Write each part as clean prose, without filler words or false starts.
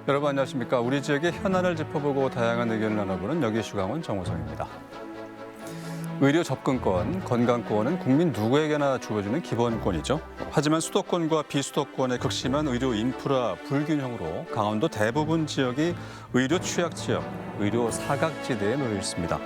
여러분 안녕하십니까? 우리 지역의 현안을 짚어보고 다양한 의견을 나눠보는 여기슈강원 정호성입니다. 의료 접근권, 건강권은 국민 누구에게나 주어지는 기본권이죠. 하지만 수도권과 비수도권의 극심한 의료 인프라 불균형으로 강원도 대부분 지역이 의료 취약 지역, 의료 사각지대에 놓여 있습니다.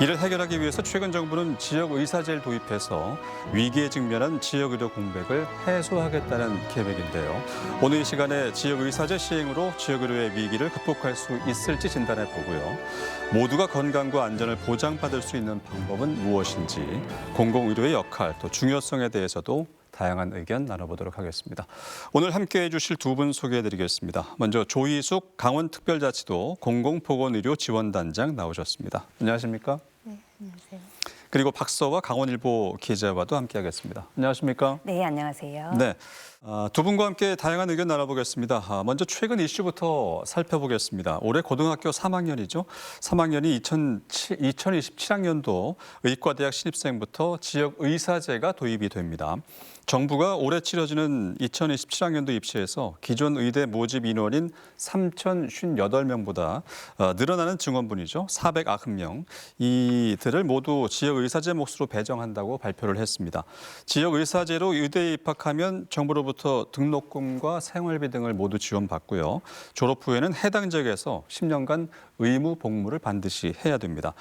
이를 해결하기 위해서 최근 정부는 지역 의사제를 도입해서 위기에 직면한 지역 의료 공백을 해소하겠다는 계획인데요. 오늘 이 시간에 지역 의사제 시행으로 지역 의료의 위기를 극복할 수 있을지 진단해 보고요. 모두가 건강과 안전을 보장받을 수 있는 방법은 무엇인지, 공공의료의 역할, 또 중요성에 대해서도 다양한 의견 나눠보도록 하겠습니다. 오늘 함께해 주실 두 분 소개해드리겠습니다. 먼저 조희숙 강원특별자치도 공공보건의료지원단장 나오셨습니다. 안녕하십니까? 네, 안녕하세요. 그리고 박서와 강원일보 기자와도 함께하겠습니다. 안녕하십니까? 네, 안녕하세요. 네. 두 분과 함께 다양한 의견 나눠보겠습니다. 먼저 최근 이슈부터 살펴보겠습니다. 올해 고등학교 3학년이죠. 3학년이 2027학년도 의과대학 신입생부터 지역 의사제가 도입이 됩니다. 정부가 올해 치러지는 2027학년도 입시에서 기존 의대 모집 인원인 3,058명보다 늘어나는 증원분이죠. 490명. 이들을 모두 지역 의사제 몫으로 배정한다고 발표를 했습니다. 지역 의사제로 의대에 입학하면 정부로부터 등록금과 생활비 등을 모두 지원받고요. 졸업 후에는 해당 지역에서 10년간 의무 복무를 반드시 해야 됩니다.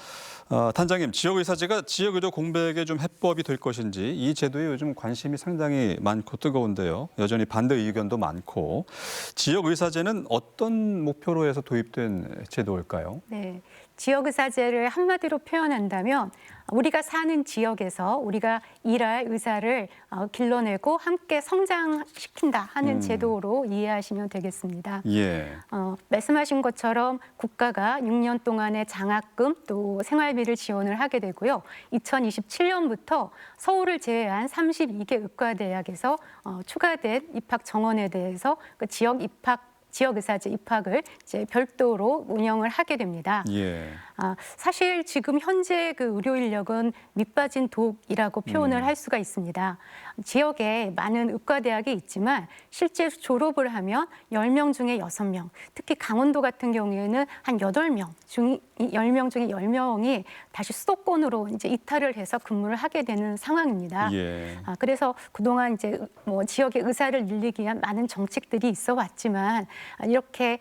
단장님, 지역 의사제가 지역 의료 공백에 좀 해법이 될 것인지 이 제도에 요즘 관심이 상당히 많고 뜨거운데요. 여전히 반대 의견도 많고 지역 의사제는 어떤 목표로 해서 도입된 제도일까요? 네, 지역의사제를 한마디로 표현한다면 우리가 사는 지역에서 우리가 일할 의사를 길러내고 함께 성장시킨다 하는 제도로 이해하시면 되겠습니다. 예. 말씀하신 것처럼 국가가 6년 동안의 장학금 또 생활비를 지원을 하게 되고요. 2027년부터 서울을 제외한 32개 의과대학에서 추가된 입학 정원에 대해서 그 지역의사제 입학을 이제 별도로 운영을 하게 됩니다. 예. 사실 지금 현재 그 의료 인력은 밑빠진 독이라고 표현을 할 수가 있습니다. 지역에 많은 의과대학이 있지만 실제 졸업을 하면 10명 중에 6명, 특히 강원도 같은 경우에는 한 8명 중 10명 중에 10명이 다시 수도권으로 이제 이탈을 해서 근무를 하게 되는 상황입니다. 예. 그래서 그동안 이제 뭐 지역의 의사를 늘리기 위한 많은 정책들이 있어 왔지만 이렇게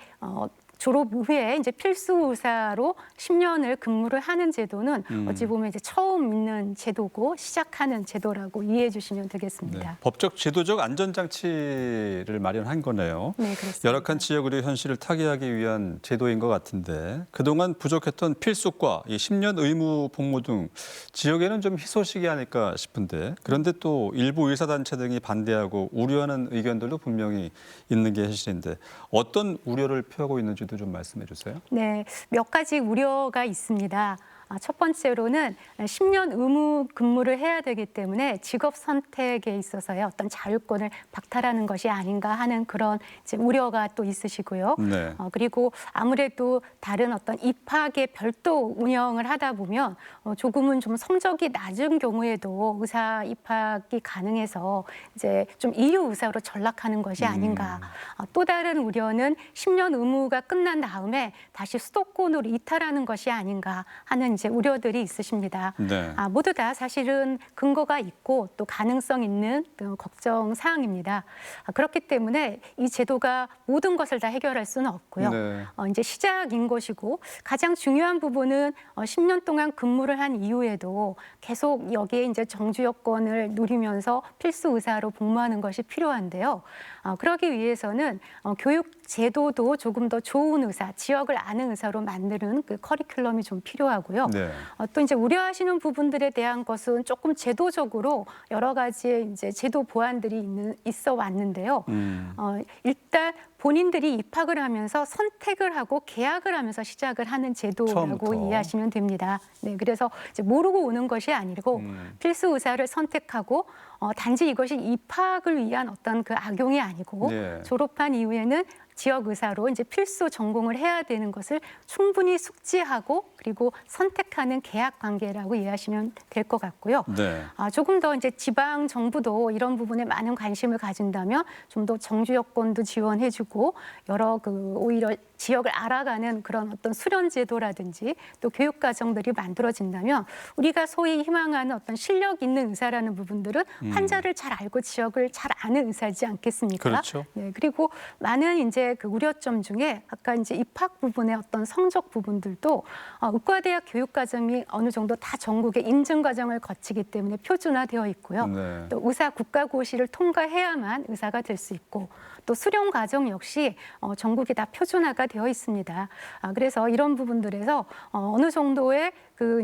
졸업 후에 이제 필수 의사로 10년을 근무를 하는 제도는 어찌 보면 이제 처음 있는 제도고 시작하는 제도라고 이해해 주시면 되겠습니다. 네. 법적 제도적 안전장치를 마련한 거네요. 네, 그렇습니다. 열악한 지역 의료 현실을 타개하기 위한 제도인 것 같은데 그동안 부족했던 필수과 이 10년 의무 복무 등 지역에는 좀 희소식이 아닐까 싶은데 그런데 또 일부 의사단체 등이 반대하고 우려하는 의견들도 분명히 있는 게 현실인데 어떤 우려를 표하고 있는지도 좀 말씀해 주세요. 네, 몇 가지 우려가 있습니다. 첫 번째로는 10년 의무 근무를 해야 되기 때문에 직업 선택에 있어서의 어떤 자율권을 박탈하는 것이 아닌가 하는 그런 이제 우려가 또 있으시고요. 네. 그리고 아무래도 다른 어떤 입학에 별도 운영을 하다 보면 조금은 좀 성적이 낮은 경우에도 의사 입학이 가능해서 이제 좀 이유 의사로 전락하는 것이 아닌가. 또 다른 우려는 10년 의무가 끝난 다음에 다시 수도권으로 이탈하는 것이 아닌가 하는 이제 우려들이 있으십니다. 네. 모두 다 사실은 근거가 있고 또 가능성 있는 걱정 사항입니다. 그렇기 때문에 이 제도가 모든 것을 다 해결할 수는 없고요. 네. 이제 시작인 것이고 가장 중요한 부분은 10년 동안 근무를 한 이후에도 계속 여기에 이제 정주 여건을 누리면서 필수 의사로 복무하는 것이 필요한데요. 그러기 위해서는 교육 제도도 조금 더 좋은 의사, 지역을 아는 의사로 만드는 그 커리큘럼이 좀 필요하고요. 네. 또 이제 우려하시는 부분들에 대한 것은 조금 제도적으로 여러 가지의 이제 제도 보완들이 있어 왔는데요. 일단 본인들이 입학을 하면서 선택을 하고 계약을 하면서 시작을 하는 제도라고 처음부터. 이해하시면 됩니다. 네, 그래서 이제 모르고 오는 것이 아니고 필수 의사를 선택하고 단지 이것이 입학을 위한 어떤 그 악용이 아니고 네. 졸업한 이후에는 지역 의사로 이제 필수 전공을 해야 되는 것을 충분히 숙지하고 그리고 선택하는 계약 관계라고 이해하시면 될 것 같고요. 네. 조금 더 이제 지방 정부도 이런 부분에 많은 관심을 가진다면 좀 더 정주 여건도 지원해주고 있고 여러 오히려 지역을 알아가는 그런 어떤 수련 제도라든지 또 교육 과정들이 만들어진다면 우리가 소위 희망하는 어떤 실력 있는 의사라는 부분들은 환자를 잘 알고 지역을 잘 아는 의사지 않겠습니까? 그렇죠. 네, 그리고 많은 이제 그 우려점 중에 아까 이제 입학 부분의 어떤 성적 부분들도 의과대학 교육 과정이 어느 정도 다 전국에 인증 과정을 거치기 때문에 표준화되어 있고요. 네. 또 의사 국가고시를 통과해야만 의사가 될 수 있고 또 수련 과정 역시 전국에 다 표준화가 되어 있습니다. 그래서 이런 부분들에서 어느 정도의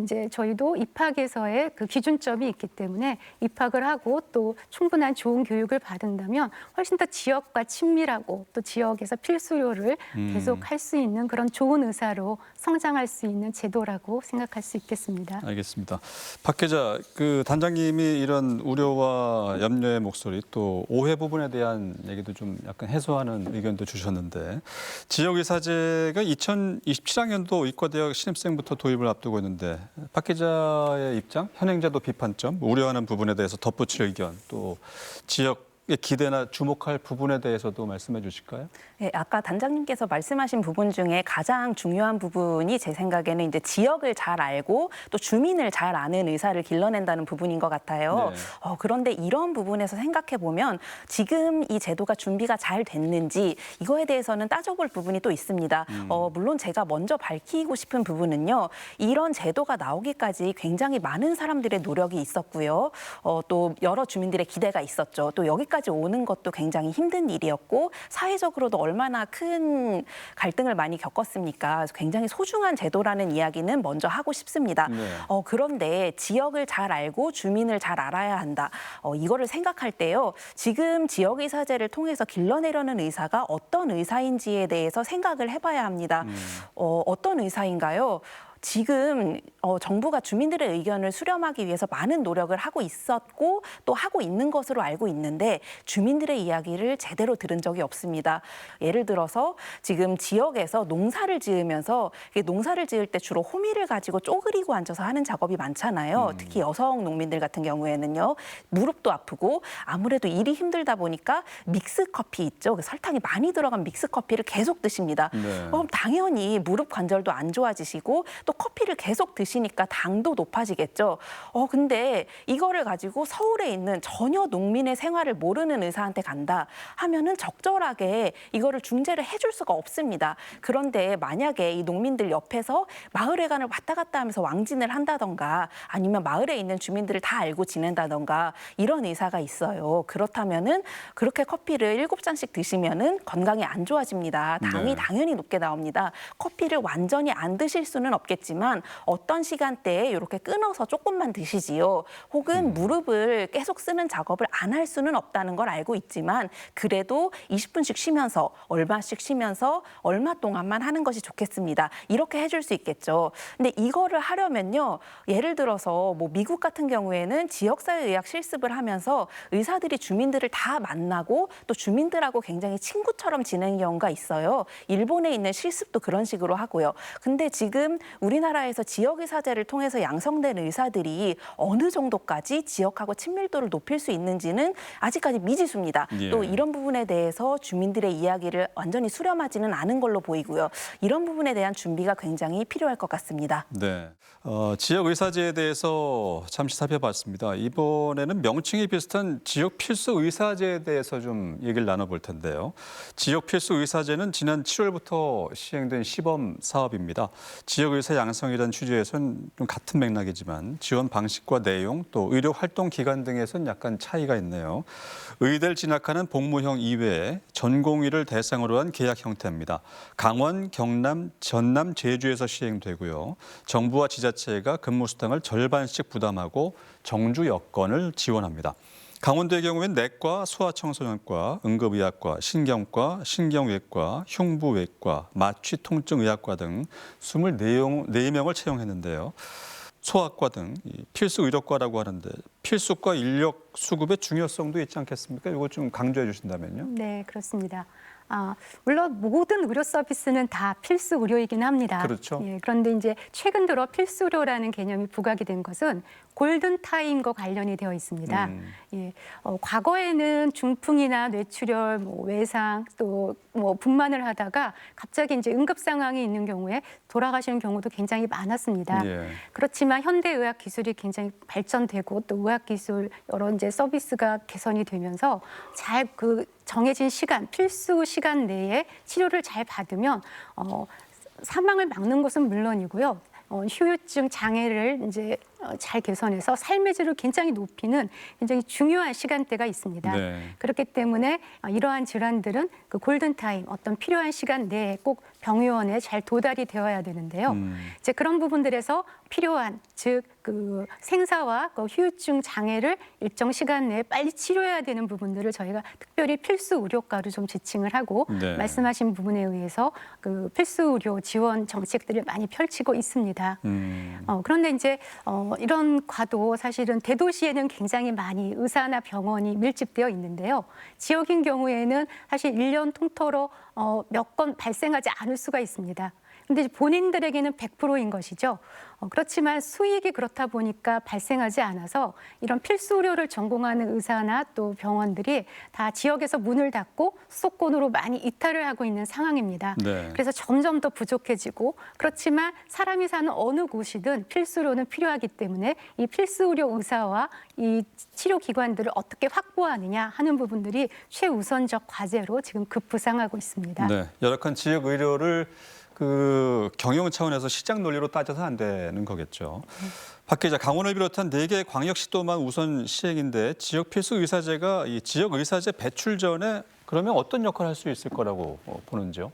이제 저희도 입학에서의 그 기준점이 있기 때문에 입학을 하고 또 충분한 좋은 교육을 받은다면 훨씬 더 지역과 친밀하고 또 지역에서 필수료를 계속 할 수 있는 그런 좋은 의사로 성장할 수 있는 제도라고 생각할 수 있겠습니다. 알겠습니다. 박 기자, 그 단장님이 이런 우려와 염려의 목소리 또 오해 부분에 대한 얘기도 좀 약간 해소하는 의견도 주셨는데 지역의사제가 2027학년도 의과대학 신입생부터 도입을 앞두고 있는데 박 기자의 입장, 현행제도 비판점, 우려하는 부분에 대해서 덧붙일 의견 또 지역의 기대나 주목할 부분에 대해서도 말씀해 주실까요? 네, 아까 단장님께서 말씀하신 부분 중에 가장 중요한 부분이 제 생각에는 이제 지역을 잘 알고 또 주민을 잘 아는 의사를 길러낸다는 부분인 것 같아요. 네. 그런데 이런 부분에서 생각해 보면 지금 이 제도가 준비가 잘 됐는지 이거에 대해서는 따져볼 부분이 또 있습니다. 물론 제가 먼저 밝히고 싶은 부분은요. 이런 제도가 나오기까지 굉장히 많은 사람들의 노력이 있었고요. 또 여러 주민들의 기대가 있었죠. 또 여기까지 오는 것도 굉장히 힘든 일이었고 사회적으로도 얼마나 큰 갈등을 많이 겪었습니까? 그래서 굉장히 소중한 제도라는 이야기는 먼저 하고 싶습니다. 네. 그런데 지역을 잘 알고 주민을 잘 알아야 한다. 이거를 생각할 때요. 지금 지역의사제를 통해서 길러내려는 의사가 어떤 의사인지에 대해서 생각을 해봐야 합니다. 어떤 의사인가요? 지금 정부가 주민들의 의견을 수렴하기 위해서 많은 노력을 하고 있었고 또 하고 있는 것으로 알고 있는데 주민들의 이야기를 제대로 들은 적이 없습니다. 예를 들어서 지금 지역에서 농사를 지으면서 농사를 지을 때 주로 호미를 가지고 쪼그리고 앉아서 하는 작업이 많잖아요. 특히 여성 농민들 같은 경우에는요. 무릎도 아프고 아무래도 일이 힘들다 보니까 믹스커피 있죠. 설탕이 많이 들어간 믹스커피를 계속 드십니다. 네. 당연히 무릎 관절도 안 좋아지시고 또 커피를 계속 드시니까 당도 높아지겠죠. 근데 이거를 가지고 서울에 있는 전혀 농민의 생활을 모르는 의사한테 간다 하면은 적절하게 이거를 중재를 해줄 수가 없습니다. 그런데 만약에 이 농민들 옆에서 마을회관을 왔다 갔다 하면서 왕진을 한다던가 아니면 마을에 있는 주민들을 다 알고 지낸다던가 이런 의사가 있어요. 그렇다면은 그렇게 커피를 7잔씩 드시면은 건강이 안 좋아집니다. 당이 네. 당연히 높게 나옵니다. 커피를 완전히 안 드실 수는 없겠지만 어떤 시간대에 이렇게 끊어서 조금만 드시지요. 혹은 무릎을 계속 쓰는 작업을 안 할 수는 없다는 걸 알고 있지만 그래도 20분씩 쉬면서 얼마씩 쉬면서 얼마 동안만 하는 것이 좋겠습니다. 이렇게 해줄 수 있겠죠. 근데 이거를 하려면요. 예를 들어서 뭐 미국 같은 경우에는 지역사회의학 실습을 하면서 의사들이 주민들을 다 만나고 또 주민들하고 굉장히 친구처럼 지내는 경우가 있어요. 일본에 있는 실습도 그런 식으로 하고요. 근데 지금 우리나라에서 지역의사제를 통해서 양성된 의사들이 어느 정도까지 지역하고 친밀도를 높일 수 있는지는 아직까지 미지수입니다. 예. 또 이런 부분에 대해서 주민들의 이야기를 완전히 수렴하지는 않은 걸로 보이고요. 이런 부분에 대한 준비가 굉장히 필요할 것 같습니다. 네. 지역 의사제에 대해서 잠시 살펴봤습니다. 이번에는 명칭이 비슷한 지역 필수 의사제에 대해서 좀 얘기를 나눠볼 텐데요. 지역 필수 의사제는 지난 7월부터 시행된 시범 사업입니다. 지역 의사 양성이라는 취지에서는 좀 같은 맥락이지만 지원 방식과 내용 또 의료 활동 기간 등에서는 약간 차이가 있네요. 의대를 진학하는 복무형 이외에 전공의를 대상으로 한 계약 형태입니다. 강원, 경남, 전남, 제주에서 시행되고요. 정부와 지자체가 근무 수당을 절반씩 부담하고 정주 여건을 지원합니다. 강원도의 경우에는 내과, 소아청소년과, 응급의학과, 신경과, 신경외과, 흉부외과, 마취통증의학과 등 24명을 채용했는데요. 소아과 등 필수 의료과라고 하는데 필수과 인력 수급의 중요성도 있지 않겠습니까? 이거 좀 강조해 주신다면요. 네, 그렇습니다. 물론 모든 의료 서비스는 다 필수 의료이긴 합니다. 그렇죠. 예, 그런데 이제 최근 들어 필수 의료라는 개념이 부각이 된 것은 골든 타임과 관련이 되어 있습니다. 예, 과거에는 중풍이나 뇌출혈, 뭐 외상, 또 뭐 분만을 하다가 갑자기 이제 응급 상황이 있는 경우에 돌아가시는 경우도 굉장히 많았습니다. 예. 그렇지만 현대 의학 기술이 굉장히 발전되고 또 의학 기술 여러 이제 서비스가 개선이 되면서 잘 그 정해진 시간, 필수 시간 내에 치료를 잘 받으면 사망을 막는 것은 물론이고요. 후유증 장애를 이제 잘 개선해서 삶의 질을 굉장히 높이는 굉장히 중요한 시간대가 있습니다. 네. 그렇기 때문에 이러한 질환들은 그 골든타임, 어떤 필요한 시간 내에 꼭 병의원에 잘 도달이 되어야 되는데요. 이제 그런 부분들에서 필요한, 즉 그 생사와 그 후유증 장애를 일정 시간 내에 빨리 치료해야 되는 부분들을 저희가 특별히 필수 의료과로 좀 지칭을 하고 네. 말씀하신 부분에 의해서 그 필수 의료 지원 정책들을 많이 펼치고 있습니다. 그런데 이제 이런 과도 사실은 대도시에는 굉장히 많이 의사나 병원이 밀집되어 있는데요. 지역인 경우에는 사실 1년 통틀어 몇 건 발생하지 않을 수가 있습니다. 근데 본인들에게는 100%인 것이죠. 그렇지만 수익이 그렇다 보니까 발생하지 않아서 이런 필수 의료를 전공하는 의사나 또 병원들이 다 지역에서 문을 닫고 수도권으로 많이 이탈을 하고 있는 상황입니다. 네. 그래서 점점 더 부족해지고 그렇지만 사람이 사는 어느 곳이든 필수 의료는 필요하기 때문에 이 필수 의료 의사와 이 치료 기관들을 어떻게 확보하느냐 하는 부분들이 최우선적 과제로 지금 급부상하고 있습니다. 네. 열악한 지역 의료를 그 경영 차원에서 시장 논리로 따져서 안 되는 거겠죠. 박 기자, 강원을 비롯한 4개 광역시도만 우선 시행인데 지역 필수 의사제가 이 지역 의사제 배출 전에 그러면 어떤 역할을 할 수 있을 거라고 보는지요?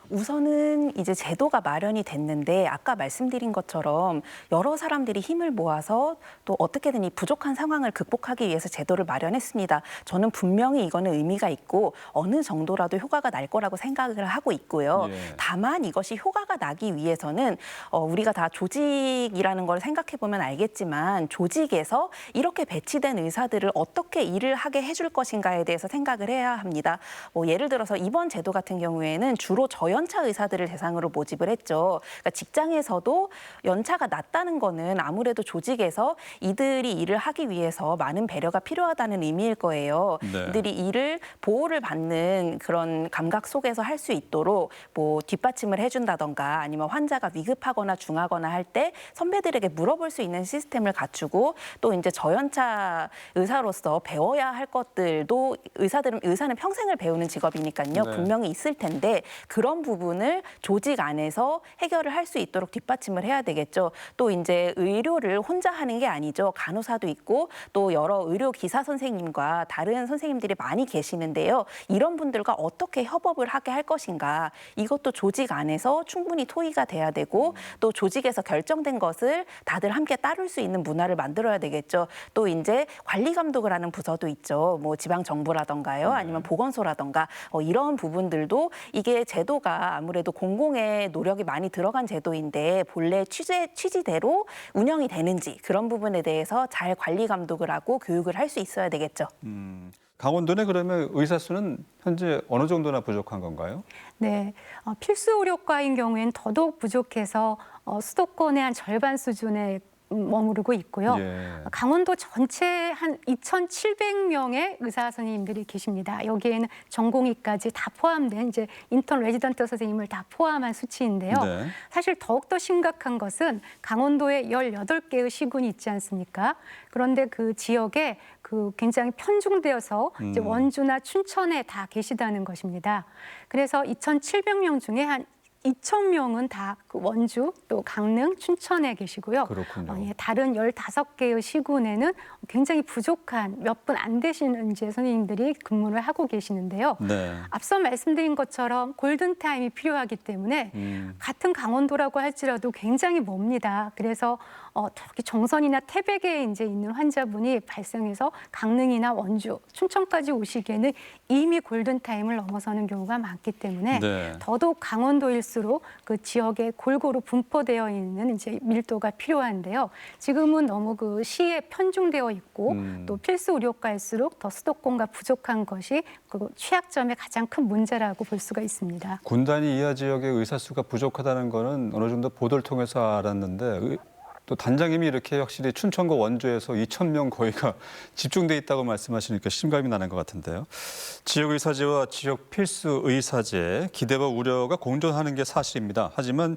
우선은 이제 제도가 마련이 됐는데 아까 말씀드린 것처럼 여러 사람들이 힘을 모아서 또 어떻게든 이 부족한 상황을 극복하기 위해서 제도를 마련했습니다. 저는 분명히 이거는 의미가 있고 어느 정도라도 효과가 날 거라고 생각을 하고 있고요. 예. 다만 이것이 효과가 나기 위해서는 우리가 다 조직이라는 걸 생각해 보면 알겠지만 조직에서 이렇게 배치된 의사들을 어떻게 일을 하게 해줄 것인가에 대해서 생각을 해야 합니다. 예를 들어서 이번 제도 같은 경우에는 주로 연차 의사들을 대상으로 모집을 했죠. 그러니까 직장에서도 연차가 낮다는 거는 아무래도 조직에서 이들이 일을 하기 위해서 많은 배려가 필요하다는 의미일 거예요. 네. 이들이 일을 보호를 받는 그런 감각 속에서 할 수 있도록 뭐 뒷받침을 해준다던가 아니면 환자가 위급하거나 중하거나 할 때 선배들에게 물어볼 수 있는 시스템을 갖추고 또 이제 저연차 의사로서 배워야 할 것들도 의사는 평생을 배우는 직업이니까요. 네. 분명히 있을 텐데 그런 부분을 조직 안에서 해결을 할 수 있도록 뒷받침을 해야 되겠죠. 또 이제 의료를 혼자 하는 게 아니죠. 간호사도 있고 또 여러 의료 기사 선생님과 다른 선생님들이 많이 계시는데요. 이런 분들과 어떻게 협업을 하게 할 것인가. 이것도 조직 안에서 충분히 토의가 돼야 되고 또 조직에서 결정된 것을 다들 함께 따를 수 있는 문화를 만들어야 되겠죠. 또 이제 관리 감독을 하는 부서도 있죠. 뭐 지방 정부라던가요. 아니면 보건소라던가 이런 부분들도 이게 제도가 아무래도 공공의 노력이 많이 들어간 제도인데 본래 취지대로 운영이 되는지 그런 부분에 대해서 잘 관리 감독을 하고 교육을 할 수 있어야 되겠죠. 강원도 내 그러면 의사 수는 현재 어느 정도나 부족한 건가요? 네, 필수 의료과인 경우에는 더더욱 부족해서 수도권의 한 절반 수준에 머무르고 있고요. 예. 강원도 전체 한 2,700명의 의사 선생님들이 계십니다. 여기에는 전공의까지 다 포함된 이제 인턴 레지던트 선생님을 다 포함한 수치인데요. 네. 사실 더욱더 심각한 것은 강원도에 18개의 시군이 있지 않습니까? 그런데 그 지역에 그 굉장히 편중되어서 이제 원주나 춘천에 다 계시다는 것입니다. 그래서 2,700명 중에 한 2,000명은 다 그 원주, 또 강릉, 춘천에 계시고요. 그렇군요. 다른 15개의 시군에는 굉장히 부족한 몇 분 안 되시는 이제 선생님들이 근무를 하고 계시는데요. 네. 앞서 말씀드린 것처럼 골든타임이 필요하기 때문에 같은 강원도라고 할지라도 굉장히 멉니다. 그래서 저기 정선이나 태백에 이제 있는 환자분이 발생해서 강릉이나 원주, 춘천까지 오시기에는 이미 골든타임을 넘어서는 경우가 많기 때문에 네. 더더욱 강원도일수록 그 지역에 골고루 분포되어 있는 이제 밀도가 필요한데요. 지금은 너무 그 시에 편중되어 있고 또 필수 의료과일수록 더 수도권과 부족한 것이 그 취약점의 가장 큰 문제라고 볼 수가 있습니다. 군단위 이하 지역의 의사 수가 부족하다는 거는 어느 정도 보도를 통해서 알았는데 또 단장님이 이렇게 확실히 춘천과 원주에서 2,000명 거의가 집중돼 있다고 말씀하시니까 실감이 나는 것 같은데요. 지역 의사제와 지역 필수 의사제 기대와 우려가 공존하는 게 사실입니다. 하지만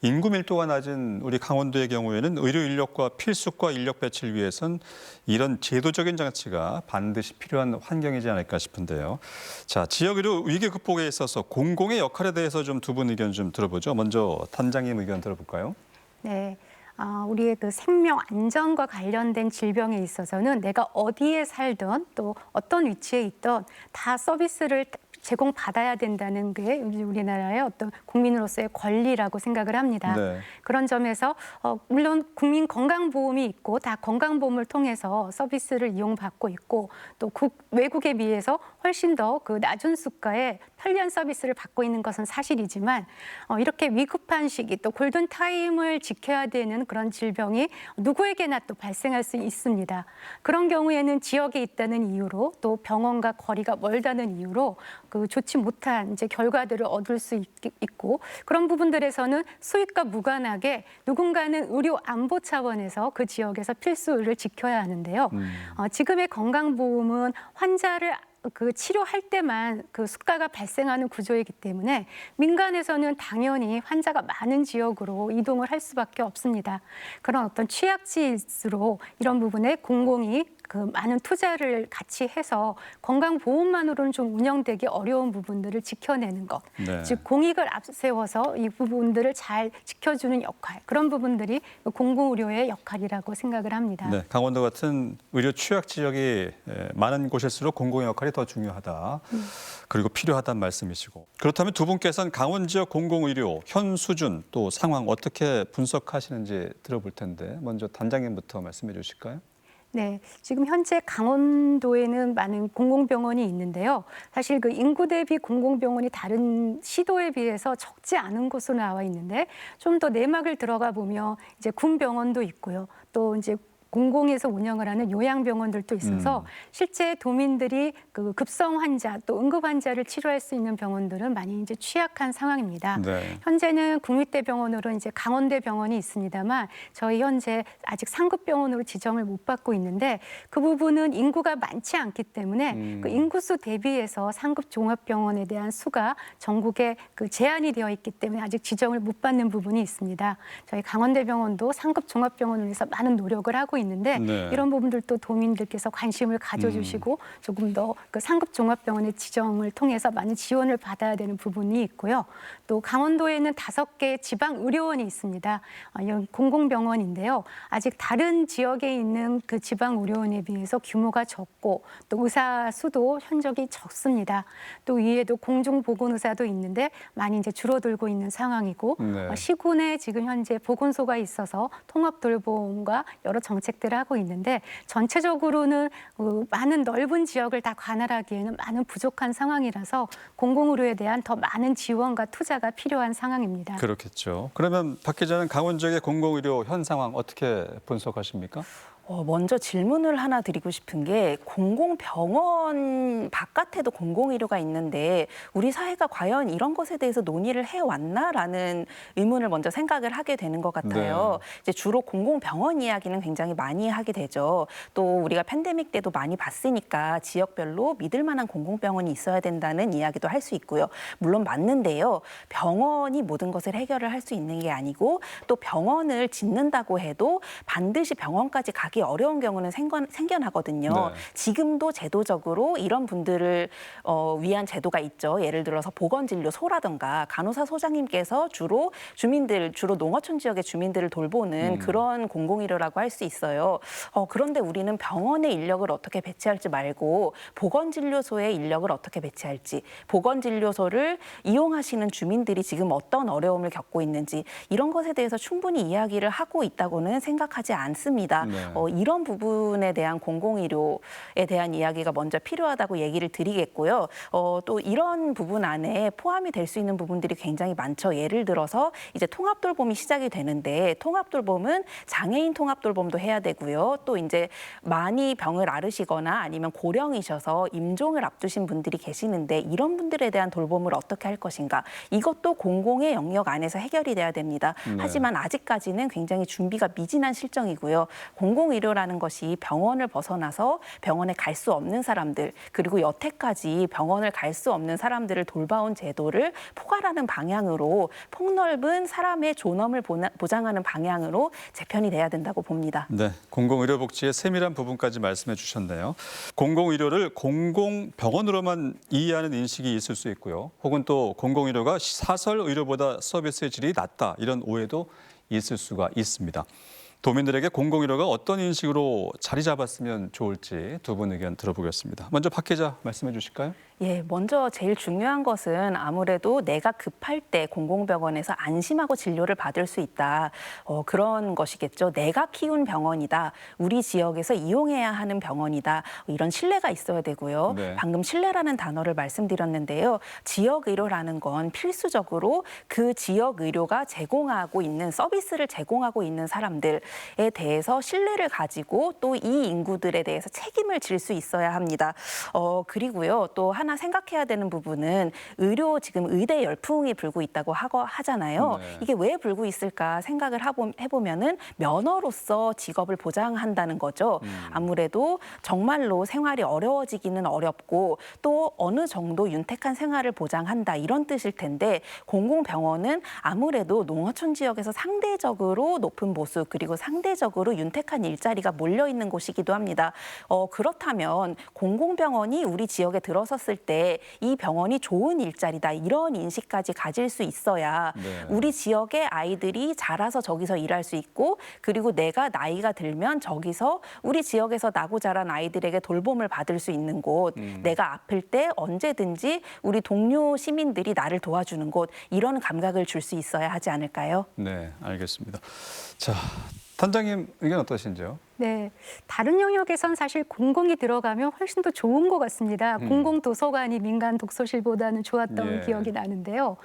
인구 밀도가 낮은 우리 강원도의 경우에는 의료 인력과 필수과 인력 배치를 위해선 이런 제도적인 장치가 반드시 필요한 환경이지 않을까 싶은데요. 자, 지역 의료 위기 극복에 있어서 공공의 역할에 대해서 좀 두 분 의견 좀 들어보죠. 먼저 단장님 의견 들어볼까요? 네. 우리의 그 생명 안전과 관련된 질병에 있어서는 내가 어디에 살든 또 어떤 위치에 있든 다 서비스를 제공받아야 된다는 게 우리나라의 어떤 국민으로서의 권리라고 생각을 합니다. 네. 그런 점에서 물론 국민 건강보험이 있고 다 건강보험을 통해서 서비스를 이용받고 있고 또 외국에 비해서 훨씬 더 그 낮은 수가의 편리한 서비스를 받고 있는 것은 사실이지만 이렇게 위급한 시기 또 골든타임을 지켜야 되는 그런 질병이 누구에게나 또 발생할 수 있습니다. 그런 경우에는 지역에 있다는 이유로 또 병원과 거리가 멀다는 이유로 그 좋지 못한 이제 결과들을 얻을 수 있고 그런 부분들에서는 수익과 무관하게 누군가는 의료 안보 차원에서 그 지역에서 필수를 지켜야 하는데요. 지금의 건강보험은 환자를 그 치료할 때만 그 수가가 발생하는 구조이기 때문에 민간에서는 당연히 환자가 많은 지역으로 이동을 할 수밖에 없습니다. 그런 어떤 취약지일수록 이런 부분에 공공이 그 많은 투자를 같이 해서 건강보험만으로는 좀 운영되기 어려운 부분들을 지켜내는 것. 네. 즉 공익을 앞세워서 이 부분들을 잘 지켜주는 역할. 그런 부분들이 공공의료의 역할이라고 생각을 합니다. 네, 강원도 같은 의료 취약 지역이 많은 곳일수록 공공의 역할이 더 중요하다. 그리고 필요하다는 말씀이시고. 그렇다면 두 분께서는 강원 지역 공공의료 현 수준 또 상황 어떻게 분석하시는지 들어볼 텐데 먼저 단장님부터 말씀해 주실까요? 네, 지금 현재 강원도에는 많은 공공병원이 있는데요. 사실 그 인구 대비 공공병원이 다른 시도에 비해서 적지 않은 곳으로 나와 있는데 좀 더 내막을 들어가 보면 이제 군병원도 있고요. 또 이제 공공에서 운영을 하는 요양병원들도 있어서 실제 도민들이 그 급성 환자 또 응급 환자를 치료할 수 있는 병원들은 많이 이제 취약한 상황입니다. 네. 현재는 국립대병원으로 이제 강원대병원이 있습니다만 저희 현재 아직 상급병원으로 지정을 못 받고 있는데 그 부분은 인구가 많지 않기 때문에 그 인구수 대비해서 상급 종합병원에 대한 수가 전국에 그 제한이 되어 있기 때문에 아직 지정을 못 받는 부분이 있습니다. 저희 강원대병원도 상급 종합병원을 위해서 많은 노력을 하고 있는데 네. 이런 부분들도 도민들께서 관심을 가져주시고 조금 더 그 상급 종합병원의 지정을 통해서 많은 지원을 받아야 되는 부분이 있고요. 또 강원도에는 5개 지방 의료원이 있습니다. 여기 공공병원인데요. 아직 다른 지역에 있는 그 지방 의료원에 비해서 규모가 적고 또 의사 수도 현저히 적습니다. 또 위에도 공중보건의사도 있는데 많이 이제 줄어들고 있는 상황이고 네. 시군에 지금 현재 보건소가 있어서 통합돌봄과 여러 정책들을 하고 있는데 전체적으로는 많은 넓은 지역을 다 관할하기에는 많은 부족한 상황이라서 공공의료에 대한 더 많은 지원과 투자가 필요한 상황입니다. 그렇겠죠. 그러면 박 기자는 강원 지역의 공공의료 현 상황 어떻게 분석하십니까? 먼저 질문을 하나 드리고 싶은 게 공공병원 바깥에도 공공의료가 있는데 우리 사회가 과연 이런 것에 대해서 논의를 해왔나라는 의문을 먼저 생각을 하게 되는 것 같아요. 네. 이제 주로 공공병원 이야기는 굉장히 많이 하게 되죠. 또 우리가 팬데믹 때도 많이 봤으니까 지역별로 믿을 만한 공공병원이 있어야 된다는 이야기도 할 수 있고요. 물론 맞는데요. 병원이 모든 것을 해결을 할 수 있는 게 아니고 또 병원을 짓는다고 해도 반드시 병원까지 가기 받기 어려운 경우는 생겨나거든요. 네. 지금도 제도적으로 이런 분들을 위한 제도가 있죠. 예를 들어서 보건진료소라든가 간호사 소장님께서 주로 농어촌 지역의 주민들을 돌보는 그런 공공의료라고 할 수 있어요. 그런데 우리는 병원의 인력을 어떻게 배치할지 말고 보건진료소의 인력을 어떻게 배치할지, 보건진료소를 이용하시는 주민들이 지금 어떤 어려움을 겪고 있는지 이런 것에 대해서 충분히 이야기를 하고 있다고는 생각하지 않습니다. 네. 이런 부분에 대한 공공의료에 대한 이야기가 먼저 필요하다고 얘기를 드리겠고요. 또 이런 부분 안에 포함이 될 수 있는 부분들이 굉장히 많죠. 예를 들어서 이제 통합돌봄이 시작이 되는데 통합돌봄은 장애인 통합돌봄도 해야 되고요. 또 이제 많이 병을 앓으시거나 아니면 고령이셔서 임종을 앞두신 분들이 계시는데 이런 분들에 대한 돌봄을 어떻게 할 것인가. 이것도 공공의 영역 안에서 해결이 돼야 됩니다. 네. 하지만 아직까지는 굉장히 준비가 미진한 실정이고요. 공공의료라는 것이 병원을 벗어나서 병원에 갈 수 없는 사람들 그리고 여태까지 병원을 갈 수 없는 사람들을 돌봐온 제도를 포괄하는 방향으로 폭넓은 사람의 존엄을 보장하는 방향으로 재편이 돼야 된다고 봅니다. 네, 공공의료복지의 세밀한 부분까지 말씀해 주셨네요. 공공의료를 공공병원으로만 이해하는 인식이 있을 수 있고요. 혹은 또 공공의료가 사설의료보다 서비스의 질이 낮다 이런 오해도 있을 수가 있습니다. 도민들에게 공공의료가 어떤 인식으로 자리 잡았으면 좋을지 두 분 의견 들어보겠습니다. 먼저 박 기자 말씀해 주실까요? 예, 먼저 제일 중요한 것은 아무래도 내가 급할 때 공공병원에서 안심하고 진료를 받을 수 있다. 그런 것이겠죠. 내가 키운 병원이다. 우리 지역에서 이용해야 하는 병원이다. 이런 신뢰가 있어야 되고요. 네. 방금 신뢰라는 단어를 말씀드렸는데요. 지역의료라는 건 필수적으로 그 지역의료가 제공하고 있는 서비스를 제공하고 있는 사람들에 대해서 신뢰를 가지고 또 이 인구들에 대해서 책임을 질 수 있어야 합니다. 그리고요. 또 하나 생각해야 되는 부분은 지금 의대 열풍이 불고 있다고 하잖아요. 네. 이게 왜 불고 있을까 생각을 해보면은 면허로서 직업을 보장한다는 거죠. 아무래도 정말로 생활이 어려워지기는 어렵고 또 어느 정도 윤택한 생활을 보장한다 이런 뜻일 텐데 공공병원은 아무래도 농어촌 지역에서 상대적으로 높은 보수 그리고 상대적으로 윤택한 일자리가 몰려 있는 곳이기도 합니다. 그렇다면 공공병원이 우리 지역에 들어섰을 때 이 병원이 좋은 일자리다 이런 인식까지 가질 수 있어야 네. 우리 지역의 아이들이 자라서 저기서 일할 수 있고 그리고 내가 나이가 들면 저기서 우리 지역에서 나고 자란 아이들에게 돌봄을 받을 수 있는 곳 내가 아플 때 언제든지 우리 동료 시민들이 나를 도와주는 곳 이런 감각을 줄 수 있어야 하지 않을까요? 네, 알겠습니다. 자, 단장님 의견 어떠신지요? 네, 다른 영역에선 사실 공공이 들어가면 훨씬 더 좋은 것 같습니다. 공공도서관이 민간 독서실보다는 좋았던 예. 기억이 나는데요.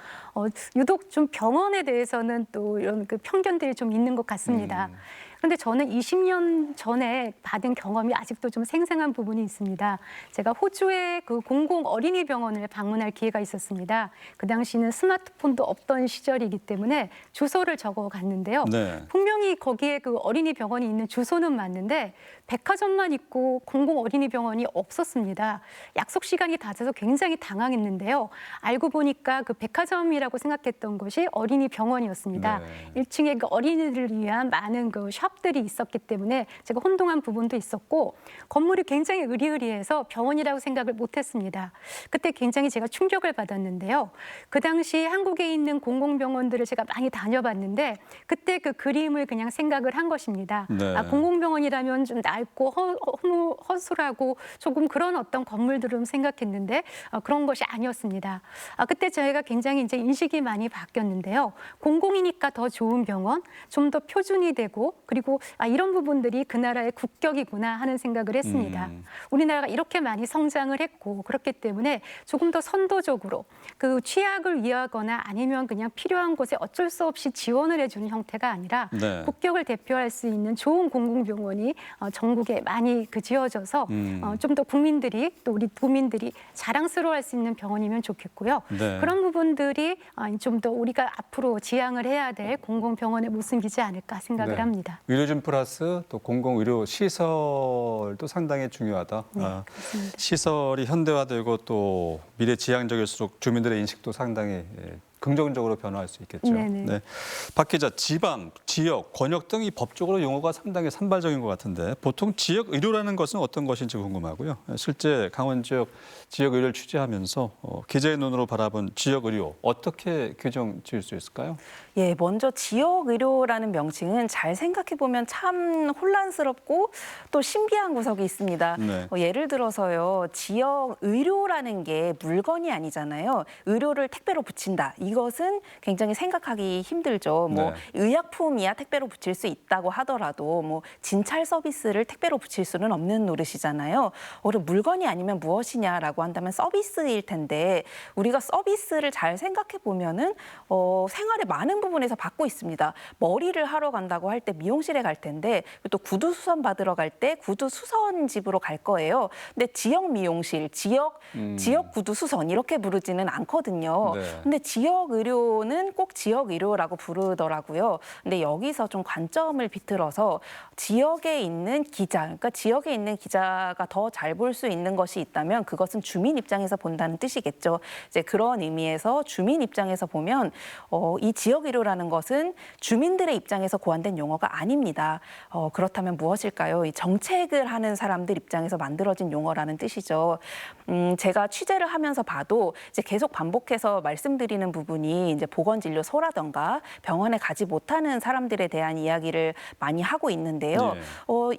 유독 좀 병원에 대해서는 또 이런 그 편견들이 좀 있는 것 같습니다. 그런데 저는 20년 전에 받은 경험이 아직도 좀 생생한 부분이 있습니다. 제가 호주의 그 공공 어린이 병원을 방문할 기회가 있었습니다. 그 당시는 스마트폰도 없던 시절이기 때문에 주소를 적어 갔는데요. 네. 분명히 거기에 그 어린이 병원이 있는 주소는 맞는데 백화점만 있고 공공 어린이 병원이 없었습니다. 약속 시간이 잦아서 굉장히 당황했는데요. 알고 보니까 그 백화점이라고 생각했던 것이 어린이 병원이었습니다. 네. 1층에 그 어린이들을 위한 많은 그 샵들이 있었기 때문에 제가 혼동한 부분도 있었고 건물이 굉장히 으리으리해서 병원이라고 생각을 못했습니다. 그때 굉장히 제가 충격을 받았는데요. 그 당시 한국에 있는 공공병원들을 제가 많이 다녀봤는데 그때 그 그림을 그냥 생각을 한 것입니다. 네. 공공병원이라면 좀 낡고 허술하고 조금 그런 어떤 건물들을 생각했는데 그런 것이 아니었습니다. 그때 저희가 굉장히 이제 인식이 많이 바뀌었는데요. 공공이니까 더 좋은 병원, 좀 더 표준이 되고 그리고 이런 부분들이 그 나라의 국격이구나 하는 생각을 했습니다. 우리나라가 이렇게 많이 성장을 했고 그렇기 때문에 조금 더 선도적으로 그 취약을 위하거나 아니면 그냥 필요한 곳에 어쩔 수 없이 지원을 해주는 형태가 아니라 네. 국격을 대표할 수 있는 좋은 공공병원이 전국에 많이 지어져서 좀 더 국민들이 또 우리 도민들이 자랑스러워할 수 있는 병원이면 좋겠고요. 네. 그런 부분들이 좀 더 우리가 앞으로 지향을 해야 될 공공병원의 모습이지 않을까 생각을 네. 합니다. 의료진 플러스 또 공공의료 시설도 상당히 중요하다. 그렇습니다. 시설이 현대화되고 또 미래지향적일수록 주민들의 인식도 상당히 긍정적으로 변화할 수 있겠죠. 네네. 네. 박 기자, 지방, 지역, 권역 등 이 법적으로 용어가 상당히 산발적인 것 같은데 보통 지역 의료라는 것은 어떤 것인지 궁금하고요. 실제 강원 지역 의료를 취재하면서 기자의 눈으로 바라본 지역 의료 어떻게 규정 지을 수 있을까요? 예, 먼저 지역 의료라는 명칭은 잘 생각해 보면 참 혼란스럽고 또 신비한 구석이 있습니다. 네. 예를 들어서요, 지역 의료라는 게 물건이 아니잖아요. 의료를 택배로 붙인다. 이것은 굉장히 생각하기 힘들죠. 뭐 네. 의약품이야 택배로 붙일 수 있다고 하더라도 뭐 진찰 서비스를 택배로 붙일 수는 없는 노릇이잖아요. 그럼 물건이 아니면 무엇이냐라고 한다면 서비스일 텐데 우리가 서비스를 잘 생각해 보면은 생활의 많은 부분에서 받고 있습니다. 머리를 하러 간다고 할 때 미용실에 갈 텐데 또 구두 수선 받으러 갈 때 구두 수선 집으로 갈 거예요. 근데 지역 미용실, 지역 구두 수선 이렇게 부르지는 않거든요. 네. 근데 지역 의료는 꼭 지역 의료라고 부르더라고요. 근데 여기서 좀 관점을 비틀어서 지역에 있는 기자, 그러니까 지역에 있는 기자가 더 잘 볼 수 있는 것이 있다면 그것은 주민 입장에서 본다는 뜻이겠죠. 이제 그런 의미에서 주민 입장에서 보면 이 지역 의료라는 것은 주민들의 입장에서 고안된 용어가 아닙니다. 그렇다면 무엇일까요? 이 정책을 하는 사람들 입장에서 만들어진 용어라는 뜻이죠. 제가 취재를 하면서 봐도 이제 계속 반복해서 말씀드리는 부분이 이제 보건진료소라던가 병원에 가지 못하는 사람들에 대한 이야기를 많이 하고 있는데요. 네.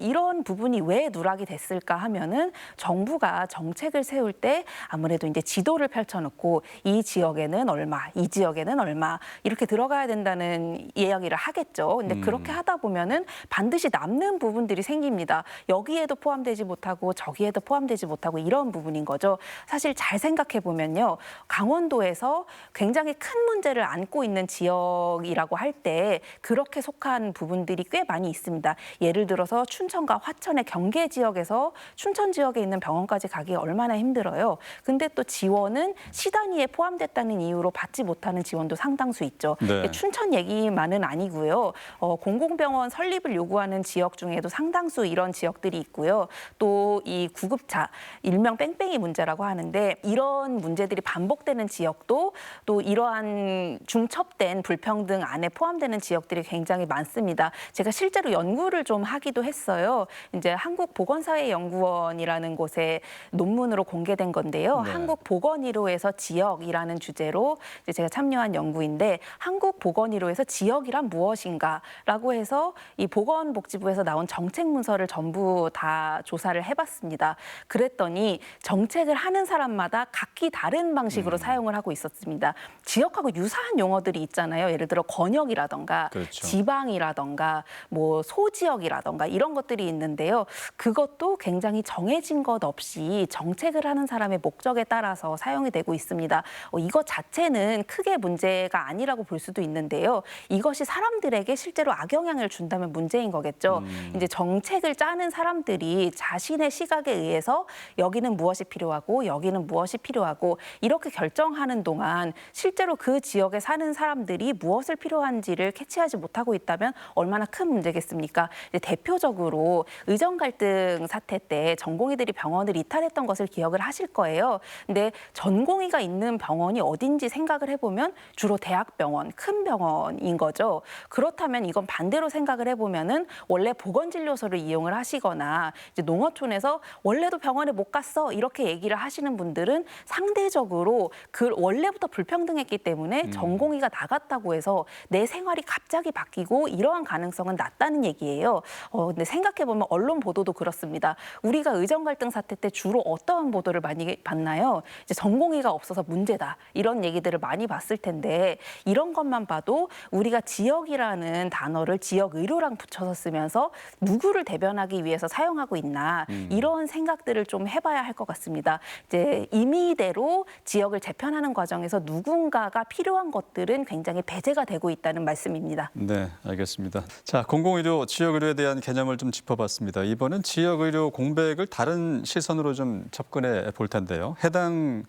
이런 부분이 왜 누락이 됐을까 하면은 정부가 정책을 세울 때 아무래도 이제 지도를 펼쳐놓고 이 지역에는 얼마, 이 지역에는 얼마 이렇게 들어가야 된다는 이야기를 하겠죠. 근데 그렇게 하다 보면은 반드시 남는 부분들이 생깁니다. 여기에도 포함되지 못하고 저기에도 포함되지 못하고 이런 부분인 거죠. 사실 잘 생각해 보면요. 강원도에서 굉장히 큰 문제를 안고 있는 지역이라고 할 때 그렇게 속한 부분들이 꽤 많이 있습니다. 예를 들어서 춘천과 화천의 경계 지역에서 춘천 지역에 있는 병원까지 가기 얼마나 힘들어요. 근데 또 지원은 시 단위에 포함됐다는 이유로 받지 못하는 지원도 상당수 있죠. 네. 춘천 얘기만은 아니고요. 공공병원 설립을 요구하는 지역 중에도 상당수 이런 지역들이 있고요. 또 이 구급차, 일명 뺑뺑이 문제라고 하는데 이런 문제들이 반복되는 지역도 또 이러한 중첩된 불평등 안에 포함되는 지역들이 굉장히 많습니다. 제가 실제로 연구를 좀 하기도 했어요. 이제 한국보건사회연구원이라는 곳에 논문으로 공개된 건데요. 네. 한국보건의료에서 지역이라는 주제로 이제 제가 참여한 연구인데 한국보건의료에서 지역이란 무엇인가라고 해서 이 보건복지부에서 나온 정책 문서를 전부 다 조사를 해봤습니다. 그랬더니 정책을 하는 사람마다 각기 다른 방식으로 사용을 하고 있었습니다. 지역하고 유사한 용어들이 있잖아요. 예를 들어 권역이라던가 그렇죠. 지방이라던가 뭐 소지역이라던가 이런 것들이 있는데요. 그것도 굉장히 정해진 것 없이 정책을 하는 사람의 목적에 따라서 사용이 되고 있습니다. 이것 자체는 크게 문제가 아니라고 볼 수도 있는데요. 이것이 사람들에게 실제로 악영향을 준다면 문제인 거겠죠. 이제 정책을 짜는 사람들이 자신의 시각에 의해서 여기는 무엇이 필요하고 여기는 무엇이 필요하고 이렇게 결정하는 동안 실제로 그 지역에 사는 사람들이 무엇을 필요한지를 캐치하지 못하고 있다면 얼마나 큰 문제겠습니까? 이제 대표적으로 의정 갈등 사태 때 전공의들이 병원을 이탈했던 것을 기억을 하실 거예요. 근데 전공의가 있는 병원이 어딘지 생각을 해보면 주로 대학병원, 큰 병원인 거죠. 그렇다면 이건 반대로 생각을 해보면은 원래 보건진료소를 이용을 하시거나 이제 농어촌에서 원래도 병원에 못 갔어 이렇게 얘기를 하시는 분들은 상대적으로 그 원래부터 불평등했기 때문에 전공의가 나갔다고 해서 내 생활이 갑자기 바뀌고 이러한 가능성은 낮다는 얘기예요. 근데 생각해보면 언론 보도도 그렇습니다. 우리가 의정 갈등 사태 때 주로 어떠한 보도를 많이 봤나요? 이제 전공의가 없어서 문제다 이런 얘기들을 많이 봤을 텐데 이런 것만 봐도 우리가 지역이라는 단어를 지역 의료랑 붙여서 쓰면서 누구를 대변하기 위해서 사용하고 있나 이런 생각들을 좀 해봐야 할 것 같습니다. 이제 임의대로 지역을 재편하는 과정에서 누군가가 필요한 것들은 굉장히 배제가 되고 있다는 말씀입니다. 네, 알겠습니다. 자, 공공의료, 지역의료에 대한 개념을 좀 짚어봤습니다. 이번엔 지역의료 공백을 다른 시선으로 좀 접근해 볼 텐데요. 해당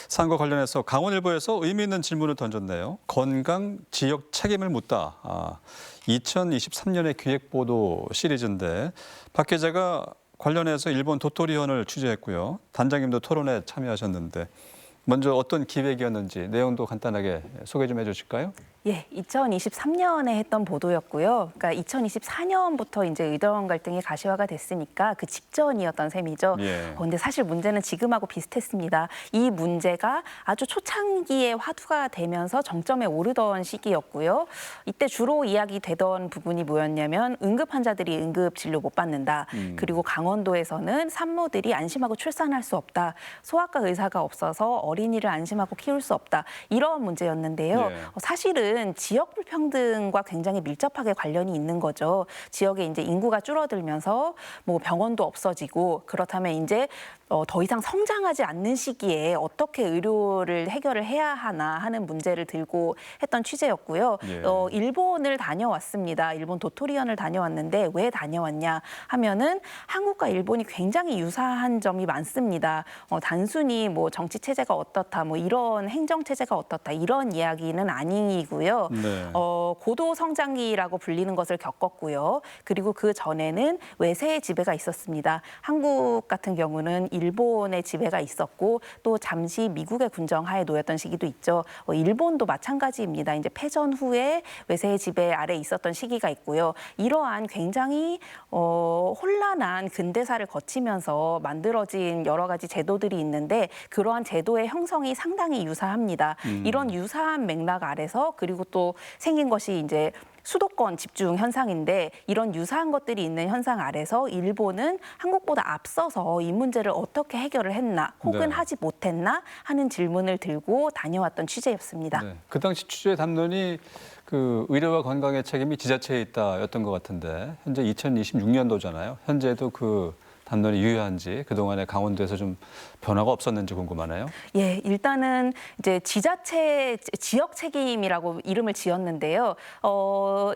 사안과 관련해서 강원일보에서 의미 있는 질문을 던졌네요. 건강 지역 책임을 묻다. 2023년의 기획보도 시리즈인데 박 기자가 관련해서 일본 도토리현을 취재했고요. 단장님도 토론에 참여하셨는데 먼저 어떤 기획이었는지 내용도 간단하게 소개 좀 해주실까요? 예, 2023년에 했던 보도였고요. 그러니까 2024년부터 이제 의정 갈등이 가시화가 됐으니까 그 직전이었던 셈이죠. 예. 근데 사실 문제는 지금하고 비슷했습니다. 이 문제가 아주 초창기에 화두가 되면서 정점에 오르던 시기였고요. 이때 주로 이야기되던 부분이 뭐였냐면 응급 환자들이 응급 진료 못 받는다. 그리고 강원도에서는 산모들이 안심하고 출산할 수 없다. 소아과 의사가 없어서 어린이를 안심하고 키울 수 없다. 이런 문제였는데요. 예. 사실은 지역 불평등과 굉장히 밀접하게 관련이 있는 거죠. 지역에 이제 인구가 줄어들면서 뭐 병원도 없어지고 그렇다면 이제 더 이상 성장하지 않는 시기에 어떻게 의료를 해결을 해야 하나 하는 문제를 들고 했던 취재였고요. 예. 일본을 다녀왔습니다. 일본 도토리현을 다녀왔는데 왜 다녀왔냐 하면은 한국과 일본이 굉장히 유사한 점이 많습니다. 단순히 뭐 정치 체제가 어떻다, 뭐 이런 행정 체제가 어떻다 이런 이야기는 아니고요. 네. 고도 성장기라고 불리는 것을 겪었고요. 그리고 그 전에는 외세의 지배가 있었습니다. 한국 같은 경우는 일본의 지배가 있었고 또 잠시 미국의 군정하에 놓였던 시기도 있죠. 일본도 마찬가지입니다. 이제 패전 후에 외세의 지배 아래 있었던 시기가 있고요. 이러한 굉장히 혼란한 근대사를 거치면서 만들어진 여러 가지 제도들이 있는데 그러한 제도의 형성이 상당히 유사합니다. 이런 유사한 맥락 아래서 그리고 또 생긴 것이 이제 수도권 집중 현상인데 이런 유사한 것들이 있는 현상 아래서 일본은 한국보다 앞서서 이 문제를 어떻게 해결을 했나 혹은 네. 하지 못했나 하는 질문을 들고 다녀왔던 취재였습니다. 네. 그 당시 취재 담론이 그 의료와 건강의 책임이 지자체에 있다였던 것 같은데 현재 2026년도잖아요. 현재도 그 담론이 유효한지 그동안에 강원도에서 좀 변화가 없었는지 궁금하네요. 예, 일단은 이제 지자체 지역 책임이라고 이름을 지었는데요.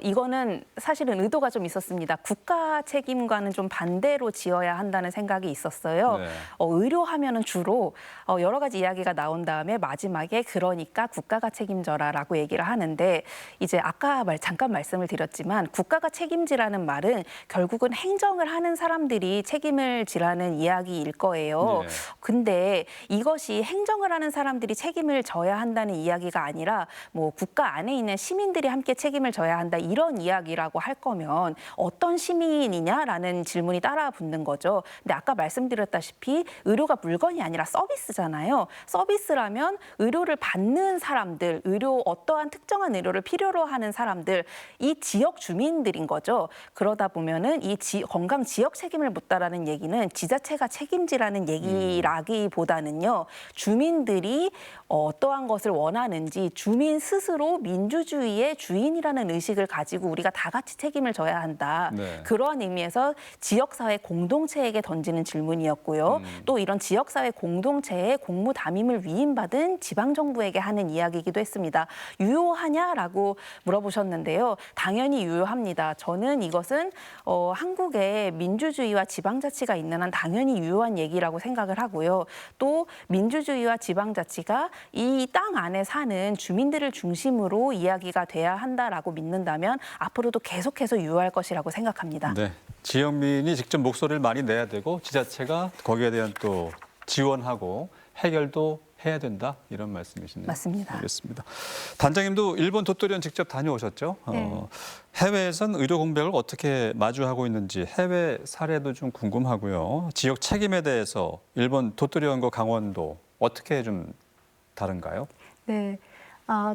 이거는 사실은 의도가 좀 있었습니다. 국가 책임과는 좀 반대로 지어야 한다는 생각이 있었어요. 네. 의료하면은 주로 여러 가지 이야기가 나온 다음에 마지막에 그러니까 국가가 책임져라라고 얘기를 하는데 이제 아까 잠깐 말씀을 드렸지만 국가가 책임지라는 말은 결국은 행정을 하는 사람들이 책임을 지라는 이야기일 거예요. 네. 근데 이것이 행정을 하는 사람들이 책임을 져야 한다는 이야기가 아니라 뭐 국가 안에 있는 시민들이 함께 책임을 져야 한다 이런 이야기라고 할 거면 어떤 시민이냐라는 질문이 따라 붙는 거죠. 근데 아까 말씀드렸다시피 의료가 물건이 아니라 서비스잖아요. 서비스라면 의료를 받는 사람들, 어떠한 특정한 의료를 필요로 하는 사람들, 이 지역 주민들인 거죠. 그러다 보면은 이 건강 지역 책임을 묻다라는 얘기는 지자체가 책임지라는 얘기라기보다는요. 주민들이 어떠한 것을 원하는지 주민 스스로 민주주의의 주인이라는 의식을 가지고 우리가 다 같이 책임을 져야 한다. 네. 그러한 의미에서 지역사회 공동체에게 던지는 질문이었고요. 또 이런 지역사회 공동체에 공무 담임을 위임받은 지방정부에게 하는 이야기이기도 했습니다. 유효하냐라고 물어보셨는데요. 당연히 유효합니다. 저는 이것은 한국의 민주주의와 지방자치가 있는 한 당연히 유효한 얘기라고 생각을 하고요. 또 민주주의와 지방자치가 이 땅 안에 사는 주민들을 중심으로 이야기가 돼야 한다라고 믿는다면 앞으로도 계속해서 유효할 것이라고 생각합니다. 네. 지역민이 직접 목소리를 많이 내야 되고 지자체가 거기에 대한 또 지원하고 해결도 해야 된다 이런 말씀이시네요. 맞습니다. 알겠습니다. 단장님도 일본 도토리현 직접 다녀오셨죠? 네. 해외에선 의료 공백을 어떻게 마주하고 있는지 해외 사례도 좀 궁금하고요. 지역 책임에 대해서 일본 도토리현과 강원도 어떻게 좀 다른가요? 네.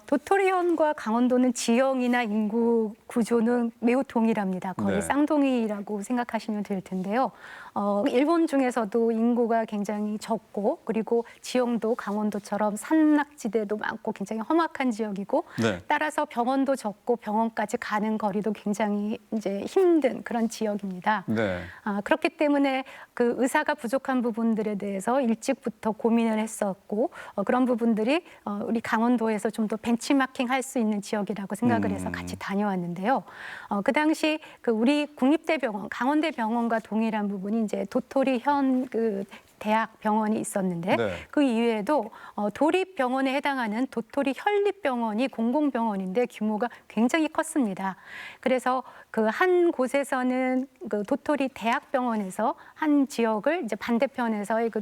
도토리현과 강원도는 지형이나 인구 구조는 매우 동일합니다. 거의 네. 쌍둥이라고 생각하시면 될 텐데요. 일본 중에서도 인구가 굉장히 적고 그리고 지형도 강원도처럼 산낙지대도 많고 굉장히 험악한 지역이고 네. 따라서 병원도 적고 병원까지 가는 거리도 굉장히 이제 힘든 그런 지역입니다. 네. 그렇기 때문에 그 의사가 부족한 부분들에 대해서 일찍부터 고민을 했었고 그런 부분들이 우리 강원도에서 좀 더 벤치마킹 할 수 있는 지역이라고 생각을 해서 같이 다녀왔는데요. 그 당시 그 우리 국립대병원, 강원대병원과 동일한 부분이 이제 도토리현 그 대학 병원이 있었는데 네. 그 이외에도 도립병원에 해당하는 도토리 현립병원이 공공병원인데 규모가 굉장히 컸습니다. 그래서 그 한 곳에서는 그 도토리 대학병원에서 한 지역을 이제 반대편에서의 그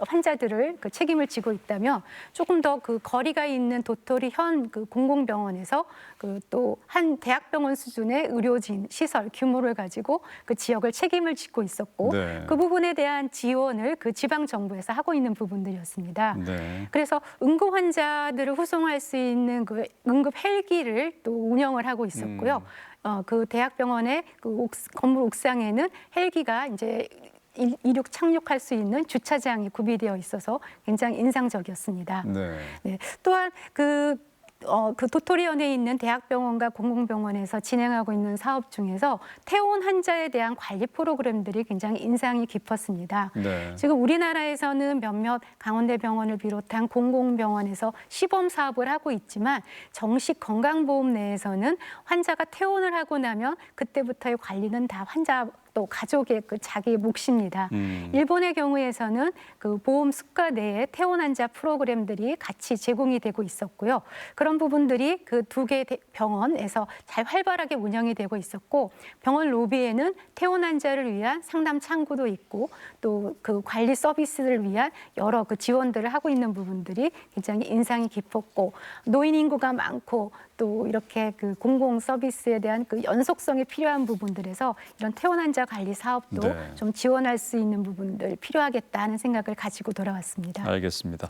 환자들을 그 책임을 지고 있다면 조금 더 그 거리가 있는 도토리 현 그 공공병원에서 그 또 한 대학병원 수준의 의료진 시설 규모를 가지고 그 지역을 책임을 짓고 있었고 네. 그 부분에 대한 지원을 그 지방 정부에서 하고 있는 부분들이었습니다. 네. 그래서 응급 환자들을 후송할 수 있는 그 응급 헬기를 또 운영을 하고 있었고요. 그 대학병원의 그 건물 옥상에는 헬기가 이제 이륙 착륙할 수 있는 주차장이 구비되어 있어서 굉장히 인상적이었습니다. 네. 네. 또한 그 도토리현에 있는 대학병원과 공공병원에서 진행하고 있는 사업 중에서 퇴원 환자에 대한 관리 프로그램들이 굉장히 인상이 깊었습니다. 네. 지금 우리나라에서는 몇몇 강원대병원을 비롯한 공공병원에서 시범 사업을 하고 있지만 정식 건강보험 내에서는 환자가 퇴원을 하고 나면 그때부터의 관리는 다 환자 또 가족의 그 자기 몫입니다. 일본의 경우에서는 그 보험 수가 내에 퇴원 환자 프로그램들이 같이 제공이 되고 있었고요. 그런 부분들이 그 두 개 병원에서 잘 활발하게 운영이 되고 있었고 병원 로비에는 퇴원 환자를 위한 상담 창구도 있고 또 그 관리 서비스를 위한 여러 그 지원들을 하고 있는 부분들이 굉장히 인상이 깊었고 노인 인구가 많고 또 이렇게 그 공공 서비스에 대한 그 연속성이 필요한 부분들에서 이런 퇴원 환자 관리 사업도 네. 좀 지원할 수 있는 부분들 필요하겠다 하는 생각을 가지고 돌아왔습니다. 알겠습니다.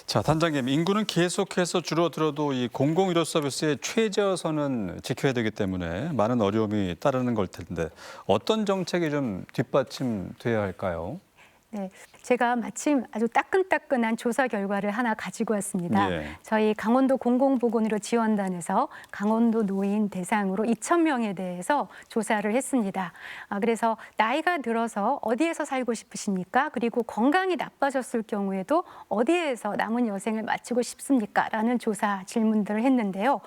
자, 단장님, 인구는 계속해서 줄어들어도 이 공공의료 서비스의 최저선은 지켜야 되기 때문에 많은 어려움이 따르는 걸 텐데 어떤 정책이 좀 뒷받침돼야 할까요? 네, 제가 마침 아주 따끈따끈한 조사 결과를 하나 가지고 왔습니다. 예. 저희 강원도 공공보건의료 지원단에서 강원도 노인 대상으로 2,000명에 대해서 조사를 했습니다. 그래서 나이가 들어서 어디에서 살고 싶으십니까? 그리고 건강이 나빠졌을 경우에도 어디에서 남은 여생을 마치고 싶습니까? 라는 조사 질문들을 했는데요.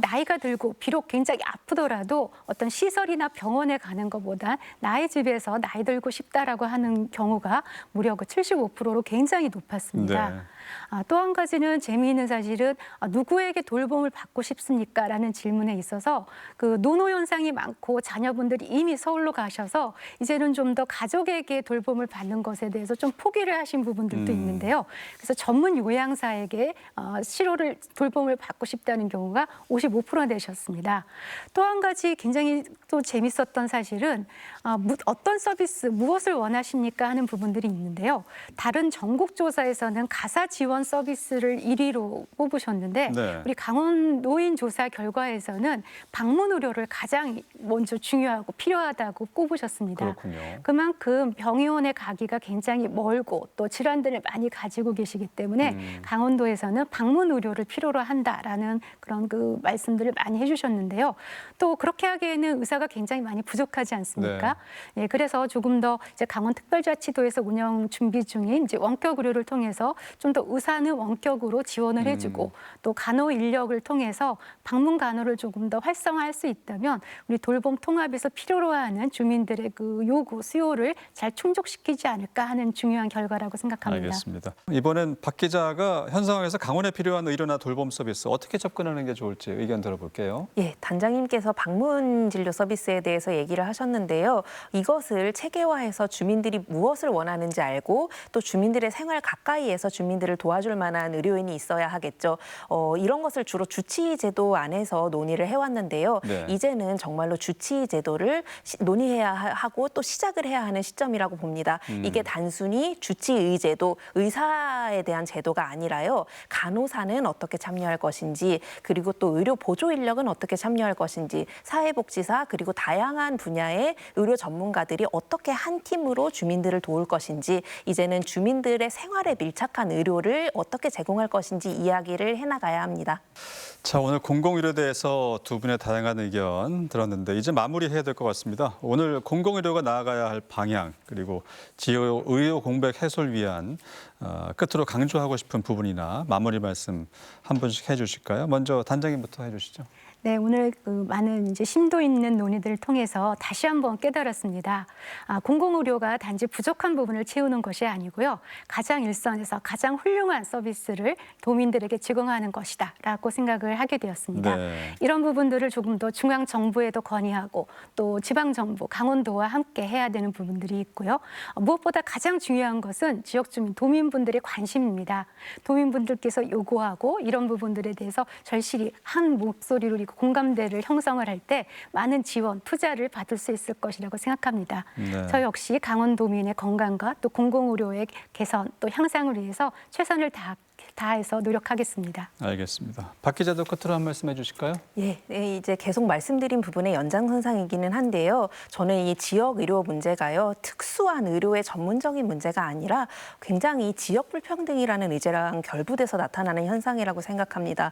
나이가 들고 비록 굉장히 아프더라도 어떤 시설이나 병원에 가는 것보다 나의 집에서 나이 들고 싶다라고 하는 경우가 무려 그 75%로 굉장히 높았습니다. 네. 또 한 가지는 재미있는 사실은 누구에게 돌봄을 받고 싶습니까? 라는 질문에 있어서 그 노노 현상이 많고 자녀분들이 이미 서울로 가셔서 이제는 좀 더 가족에게 돌봄을 받는 것에 대해서 좀 포기를 하신 부분들도 있는데요. 그래서 전문 요양사에게 치료를 돌봄을 받고 싶다는 경우가 55% 되셨습니다. 또 한 가지 굉장히 또 재밌었던 사실은 어떤 서비스, 무엇을 원하십니까? 하는 부분들이 있는데요. 다른 전국 조사에서는 가사 지원 서비스를 1위로 뽑으셨는데 네. 우리 강원 노인 조사 결과에서는 방문 의료를 가장 먼저 중요하고 필요하다고 꼽으셨습니다. 그렇군요. 그만큼 병의원에 가기가 굉장히 멀고 또 질환들을 많이 가지고 계시기 때문에 강원도에서는 방문 의료를 필요로 한다라는 그런 그 말씀들을 많이 해주셨는데요. 또 그렇게 하기에는 의사가 굉장히 많이 부족하지 않습니까? 네, 그래서 조금 더 이제 강원특별자치도에서 운영 준비 중인 이제 원격 의료를 통해서 좀 더 의사는 원격으로 지원을 해주고 또 간호 인력을 통해서 방문 간호를 조금 더 활성화할 수 있다면 우리 돌봄 통합에서 필요로 하는 주민들의 그 요구 수요를 잘 충족시키지 않을까 하는 중요한 결과라고 생각합니다. 알겠습니다. 이번엔 박 기자가 현 상황에서 강원에 필요한 의료나 돌봄 서비스 어떻게 접근하는 게 좋을지 의견 들어볼게요. 예, 단장님께서 방문 진료 서비스에 대해서 얘기를 하셨는데요. 이것을 체계화해서 주민들이 무엇을 원하는지 알고 또 주민들의 생활 가까이에서 주민들을 도와줄 만한 의료인이 있어야 하겠죠. 이런 것을 주로 주치의제도 안에서 논의를 해왔는데요. 네. 이제는 정말로 주치의제도를 논의해야 하고 또 시작을 해야 하는 시점이라고 봅니다. 이게 단순히 주치의제도, 의사에 대한 제도가 아니라요. 간호사는 어떻게 참여할 것인지 그리고 또 의료 보조 인력은 어떻게 참여할 것인지 사회복지사 그리고 다양한 분야의 의료 전문가들이 어떻게 한 팀으로 주민들을 도울 것인지 이제는 주민들의 생활에 밀착한 의료를 어떻게 제공할 것인지 이야기를 해나가야 합니다. 자, 오늘 공공의료에 대해서 두 분의 다양한 의견 들었는데 이제 마무리해야 될 것 같습니다. 오늘 공공의료가 나아가야 할 방향 그리고 지역 의료 공백 해소를 위한 끝으로 강조하고 싶은 부분이나 마무리 말씀 한 분씩 해주실까요? 먼저 단장님부터 해주시죠. 네, 오늘 그 많은 이제 심도 있는 논의들을 통해서 다시 한번 깨달았습니다. 공공의료가 단지 부족한 부분을 채우는 것이 아니고요. 가장 일선에서 가장 훌륭한 서비스를 도민들에게 제공하는 것이다라고 생각을 하게 되었습니다. 네. 이런 부분들을 조금 더 중앙 정부에도 건의하고 또 지방 정부, 강원도와 함께 해야 되는 부분들이 있고요. 무엇보다 가장 중요한 것은 지역 주민, 도민분들의 관심입니다. 도민분들께서 요구하고 이런 부분들에 대해서 절실히 한 목소리로 공감대를 형성을 할 때 많은 지원, 투자를 받을 수 있을 것이라고 생각합니다. 네. 저 역시 강원도민의 건강과 또 공공의료의 개선, 또 향상을 위해서 최선을 다해서 노력하겠습니다. 알겠습니다. 박 기자도 끝으로 한 말씀 해주실까요? 예, 네, 이제 계속 말씀드린 부분의 연장선상이기는 한데요. 저는 이 지역 의료 문제가요, 특수한 의료의 전문적인 문제가 아니라 굉장히 지역 불평등이라는 의제랑 결부돼서 나타나는 현상이라고 생각합니다.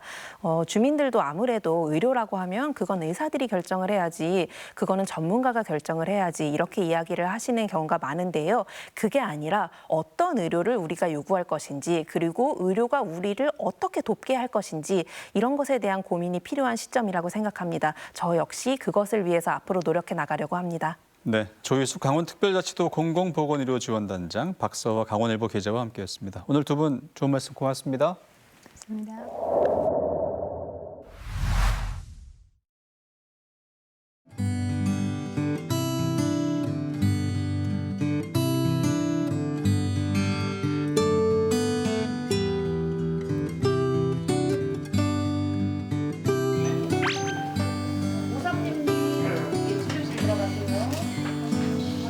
주민들도 아무래도 의료라고 하면 그건 의사들이 결정을 해야지, 그거는 전문가가 결정을 해야지 이렇게 이야기를 하시는 경우가 많은데요. 그게 아니라 어떤 의료를 우리가 요구할 것인지, 그리고 의료가 우리를 어떻게 돕게 할 것인지 이런 것에 대한 고민이 필요한 시점이라고 생각합니다. 저 역시 그것을 위해서 앞으로 노력해 나가려고 합니다. 네, 조희숙 강원특별자치도 공공보건의료지원단장, 박서와 강원일보 기자와 함께했습니다. 오늘 두 분 좋은 말씀 고맙습니다. 고맙습니다.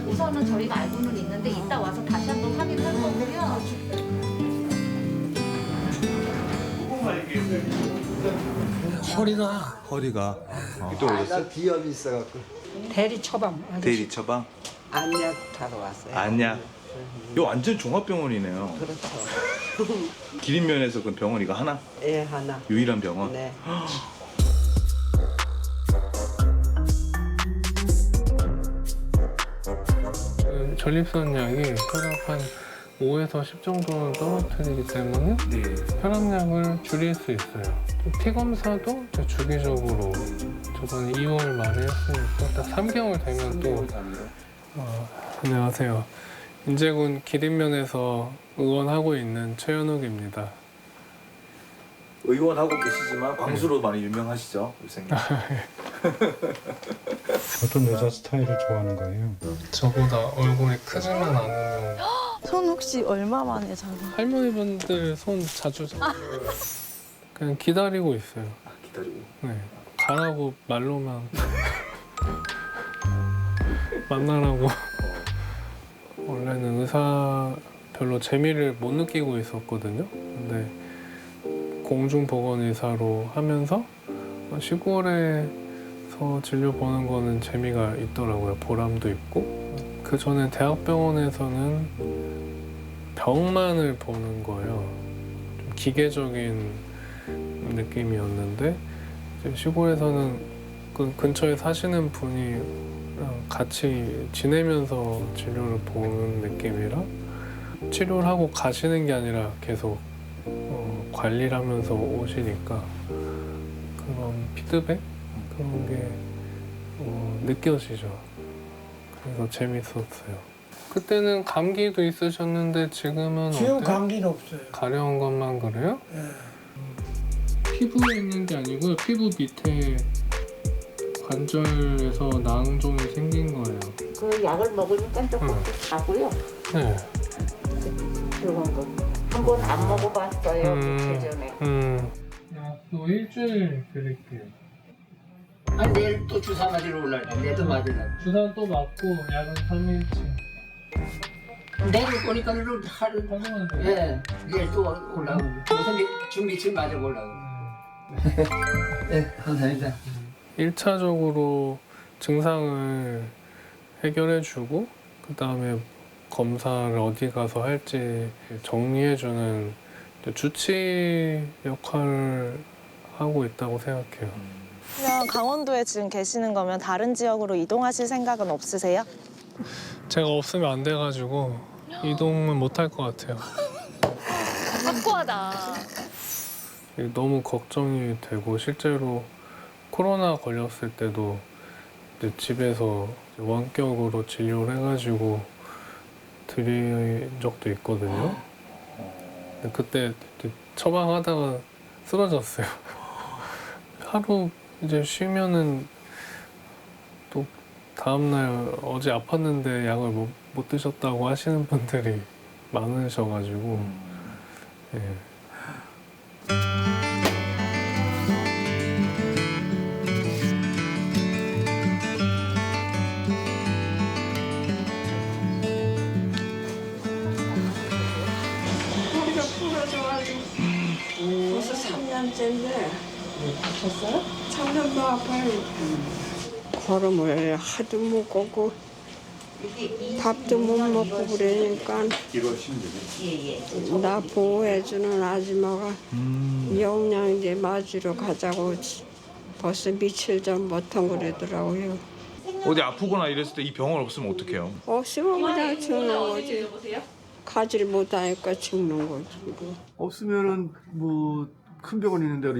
우선은 저희가 알고는 있는데 이따 와서 다시 한번 확인할 거고요. 허리가 나 비염이 있어갖고. 대리 처방 대리 처방 안약 타러 왔어요. 안약. 이거 완전 종합병원이네요. 그렇죠. 기린면에서 그 병원 이거 하나? 예 하나. 유일한 병원? 네. 전립선 약이 혈압 한 5에서 10 정도는 떨어뜨리기 때문에 혈압약을 줄일 수 있어요. 피 검사도 이제 주기적으로 저번에 2월 말에 했으니까 딱 3개월 되면 또 안녕하세요. 인제군 기린면에서 의원하고 있는 최현욱입니다. 의원하고 계시지만 광수로 많이 유명하시죠, 선생님? 어떤 여자 스타일을 좋아하는 거예요? 저보다 얼굴이 크지만 않으면 손 혹시 얼마 만에 잡아? 할머니분들 손 자주 잡아요. 그냥 기다리고 있어요. 기다리고. 네. 가라고 말로만 만나라고. 원래는 의사 별로 재미를 못 느끼고 있었거든요. 근데 공중보건의사로 하면서 시골에서 진료 보는 거는 재미가 있더라고요. 보람도 있고. 그 전에 대학병원에서는 병만을 보는 거예요. 좀 기계적인 느낌이었는데 이제 시골에서는 그 근처에 사시는 분이랑 같이 지내면서 진료를 보는 느낌이라 치료를 하고 가시는 게 아니라 계속 관리를 하면서 오시니까 그런 피드백? 그런 게 느껴지죠. 그래서 재밌었어요. 그때는 감기도 있으셨는데 지금은 어때요? 감기는 없어요. 가려운 것만 그래요? 피부에 있는 게 아니고요. 피부 밑에 관절에서 낭종이 생긴 거예요. 그 약을 먹으니까 조금 가고요. 네. 그런 거. 한 번 안 먹어봤어요. 며칠 전에. 약도 일주일 드릴게요. 내일 또 주사 맞으러 올라가. 내도 맞으려고. 주사 또 맞고 약은 3일치. 내일 오니까 하루. 하루만 더. 예. 내일 또 올라오고. 무슨 준비칠 맞으러 올라오고. 네, 감사합니다. 1차적으로 증상을 해결해주고 그 다음에 검사를 어디 가서 할지 정리해주는 주치 역할을 하고 있다고 생각해요. 그냥 강원도에 지금 계시는 거면 다른 지역으로 이동하실 생각은 없으세요? 제가 없으면 안 돼가지고 이동은 못 할 것 같아요. 확고하다. 너무 걱정이 되고 실제로 코로나 걸렸을 때도 이제 집에서 원격으로 진료를 해가지고 드린 적도 있거든요. 근데 그때 이제 처방하다가 쓰러졌어요. 하루 이제 쉬면은 또 다음날 어제 아팠는데 약을 못 드셨다고 하시는 분들이 많으셔가지고 예. 허리가 부러져가지고 벌써 3년째인데 다쳤어요? 3년도 아파요. 걸음을 하도 못 걷고 밥도 못 먹고 그러니까 나 보호해주는 아줌마가 영양제 맞으러 가자고 벌써 며칠 전부터 그러더라고요. 어디 아프거나 이랬을 때 이 병원 없으면 어떡해요? 없으면 그냥 죽는 거지. 가지를 못하니까 죽는 거지. 뭐. 없으면은 뭐 큰 병원 있는 데로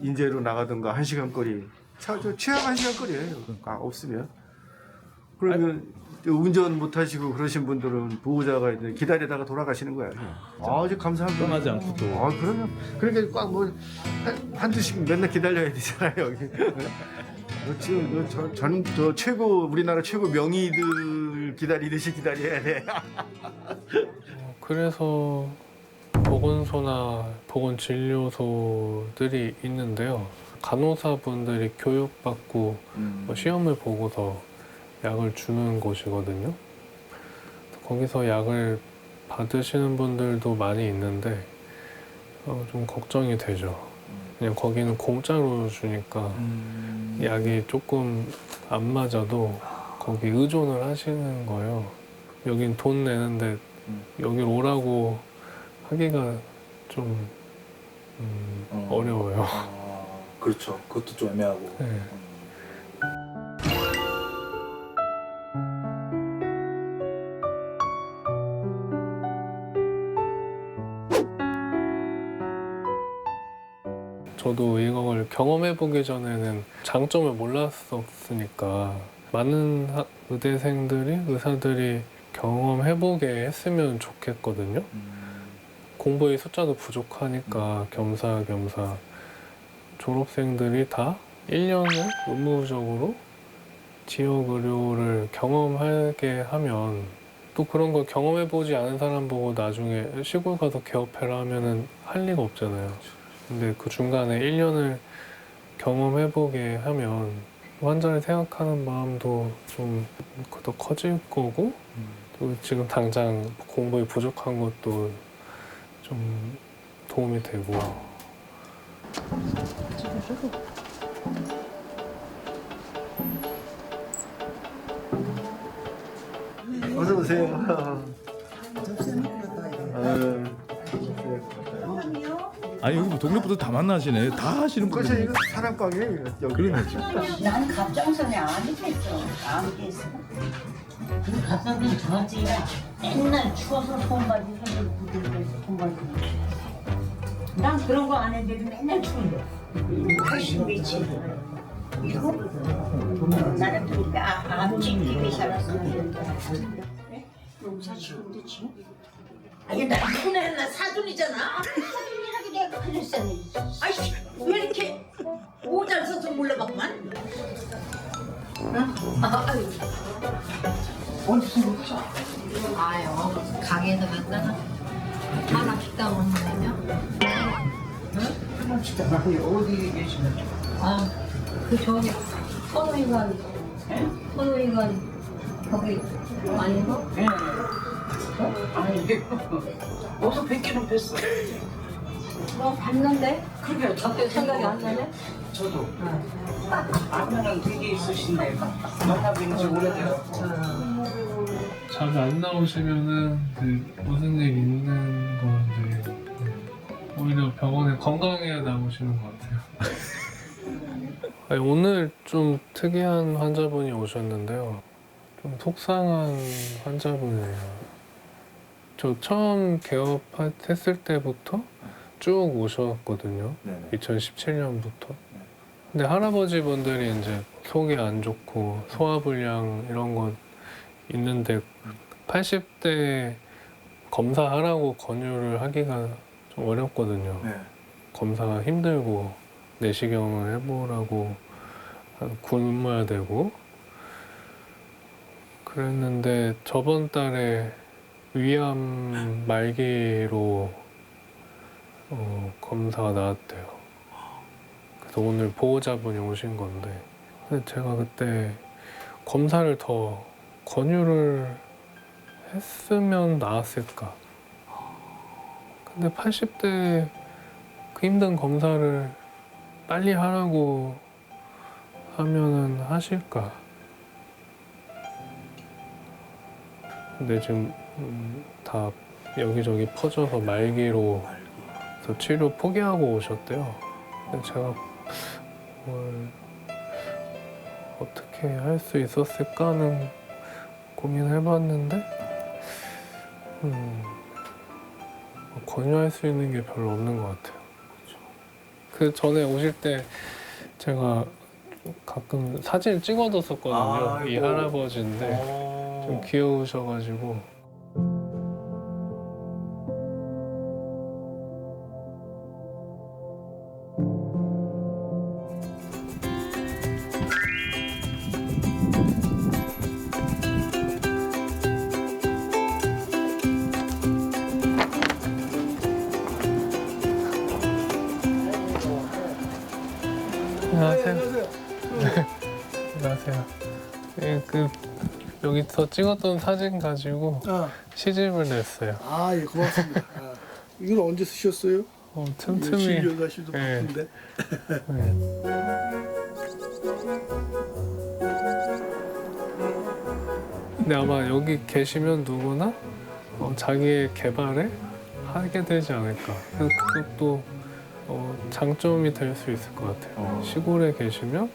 인제로 나가든가 1시간 거리. 최악 1시간 거리예요. 그러니까 없으면. 그러면 운전 못 하시고 그러신 분들은 보호자가 이제 기다리다가 돌아가시는 거야. 아주 감사합니다. 떠나지 않고 또. 아, 그러면 그러니까 꽉 뭐 한두씩 맨날 기다려야 되잖아요. 여기. 지금 저 최고 우리나라 최고 명의들 기다리듯이 기다려야 돼. 그래서 보건소나 보건진료소들이 있는데요. 간호사분들이 교육받고 시험을 보고서 약을 주는 곳이거든요. 거기서 약을 받으시는 분들도 많이 있는데 좀 걱정이 되죠. 그냥 거기는 공짜로 주니까 약이 조금 안 맞아도 거기 의존을 하시는 거예요. 여긴 돈 내는데 여길 오라고 하기가 좀 어려워요. 그렇죠. 그것도 좀 애매하고. 네. 저도 이걸 경험해보기 전에는 장점을 몰랐었으니까 많은 의대생들이, 의사들이 경험해보게 했으면 좋겠거든요. 공부의 숫자도 부족하니까 겸사겸사 졸업생들이 다 1년을 의무적으로 지역의료를 경험하게 하면 또 그런 걸 경험해보지 않은 사람 보고 나중에 시골 가서 개업해라 하면은 할 리가 없잖아요. 근데 그 중간에 1년을 경험해보게 하면 환자를 생각하는 마음도 좀 더 커질 거고 또 지금 당장 공부에 부족한 것도 좀 도움이 되고. 어서 오세요. 아니 여기 뭐 동네 분들 다 만나시네. 다 하시는 그것이 분들. 이거 사랑방이에요. 여기. 그러네 지금. 난 갑장선에 안 있겠어. 안 있겠어. 그 갑장선 저지가 맨날 추워서 돈 받으면 돈 받으면. 난 그런 거 안 했는데 맨날 추운데. 80미치. 이거 나는 그러니까 암찍 TV 살았어. 농사 지는데 지금? 아니 나 큰애 나 사돈이잖아. 사돈이라고 내가 그랬어. 아이씨 왜 이렇게 모자를 써서 몰라봤구만. 아유. 어디서 먹자? 아유, 가게에서 갔다가 하나 식당 온다며? 하나 식당 아니 어디 계시는? 아, 그 저기 선우이관, 선우이관 거기 아닌가? 예. 아니 어서 뵙기는 뵀어. 뭐 봤는데? 그러게 갑자기 생각이 안 나네? 저도 안면은 되게 있으신데 만나뵌 지 오래돼요. 자주 안 나오시면은 무슨 일 있는 건지 오히려 병원에 건강해야 나오시는 것 같아요. 아니, 오늘 좀 특이한 환자분이 오셨는데요. 좀 속상한 환자분이에요. 저 처음 개업했을 때부터 쭉 오셨거든요. 네네. 2017년부터. 근데 할아버지 분들이 이제 속이 안 좋고 소화불량 이런 거 있는데 80대 검사하라고 권유를 하기가 좀 어렵거든요. 네. 검사가 힘들고 내시경을 해보라고 굶어야 되고 그랬는데 저번 달에 위암 말기로 검사가 나왔대요. 그래서 오늘 보호자분이 오신 건데 근데 제가 그때 검사를 더 권유를 했으면 나았을까. 근데 80대 그 힘든 검사를 빨리 하라고 하면은 하실까. 근데 지금 다 여기저기 퍼져서 말기로 그래서 치료 포기하고 오셨대요. 근데 제가 뭘 어떻게 할 수 있었을까는 고민을 해봤는데 권유할 수 있는 게 별로 없는 것 같아요. 그 전에 오실 때 제가 가끔 사진을 찍어뒀었거든요. 이 할아버지인데 좀 귀여우셔가지고. 안녕하세요. 안녕하세요. 예, 여기서 찍었던 사진 가지고 시집을 냈어요. 아, 예, 고맙습니다. 이건 언제 쓰셨어요? 틈틈이. 실려가시도 예. 바쁜데. 근데 아마 여기 계시면 누구나 자기의 개발을 하게 되지 않을까. 그래서 그것도 장점이 될 수 있을 것 같아요. 시골에 계시면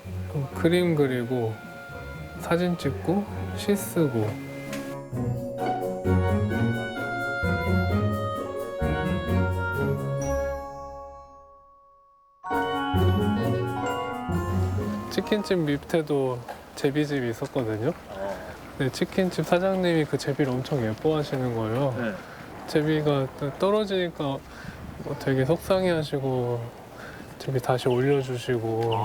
그림 그리고 사진 찍고 시 쓰고 치킨집 밑에도 제비집이 있었거든요. 근데 치킨집 사장님이 그 제비를 엄청 예뻐하시는 거예요. 네. 제비가 떨어지니까 되게 속상해하시고 제비 다시 올려주시고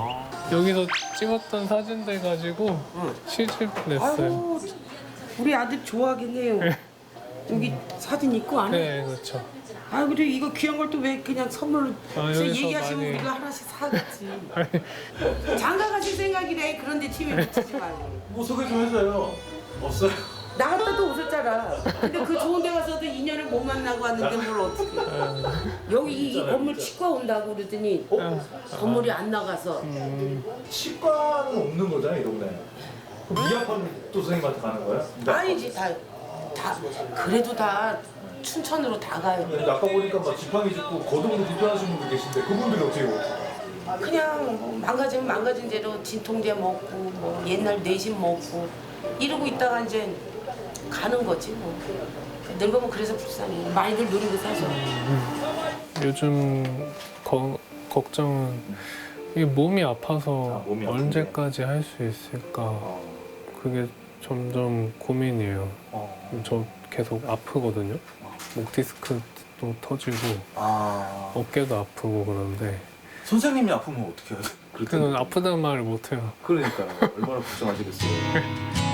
여기서 찍었던 사진들 가지고 시집 냈어요. 아유, 우리 아들 좋아하겠네요. 여기 사진 있고 안에. 네, 그렇죠. 아 그래 이거 귀한 걸 또 왜 그냥 선물로 여기서 얘기하시면 많이- 우리가 하나씩 사겠지. 장가 가실 생각이래. 그런데 TV 붙이지 말고. 뭐 소개 좀 해줘요. 없어요. 나갔다도 웃었잖아. 근데 그 좋은 데 가서도 인연을 못 만나고 왔는데 뭘 어떻게. 여기 이 건물 치과 온다고 그러더니 건물이 안 나가서. 치과는 없는 거잖아요, 이 동네. 그럼 이학원 또 선생님한테 가는 거예요? 아니지 다 그래도 다 춘천으로 다 가요. 근데 아까 보니까 막 지팡이 짚고 거동도 불편하신 분들 계신데 그분들이 어떻게 해요? 그냥 뭐 망가지면 망가진 대로 진통제 먹고 뭐 옛날 뇌신 먹고 이러고 있다가 이제 가는 거지 뭐. 늙으면 그래서 불쌍해. 많이들 누리고 사서. 요즘 걱정은 이게 몸이 아파서 몸이 언제까지 할 수 있을까. 그게 점점 고민이에요. 저 계속 아프거든요. 목 디스크도 터지고 어깨도 아프고 그런데 선생님이 아프면 어떻게 해요? 그는 아프다는 말을 못 해요. 그러니까요. 얼마나 걱정하시겠어요.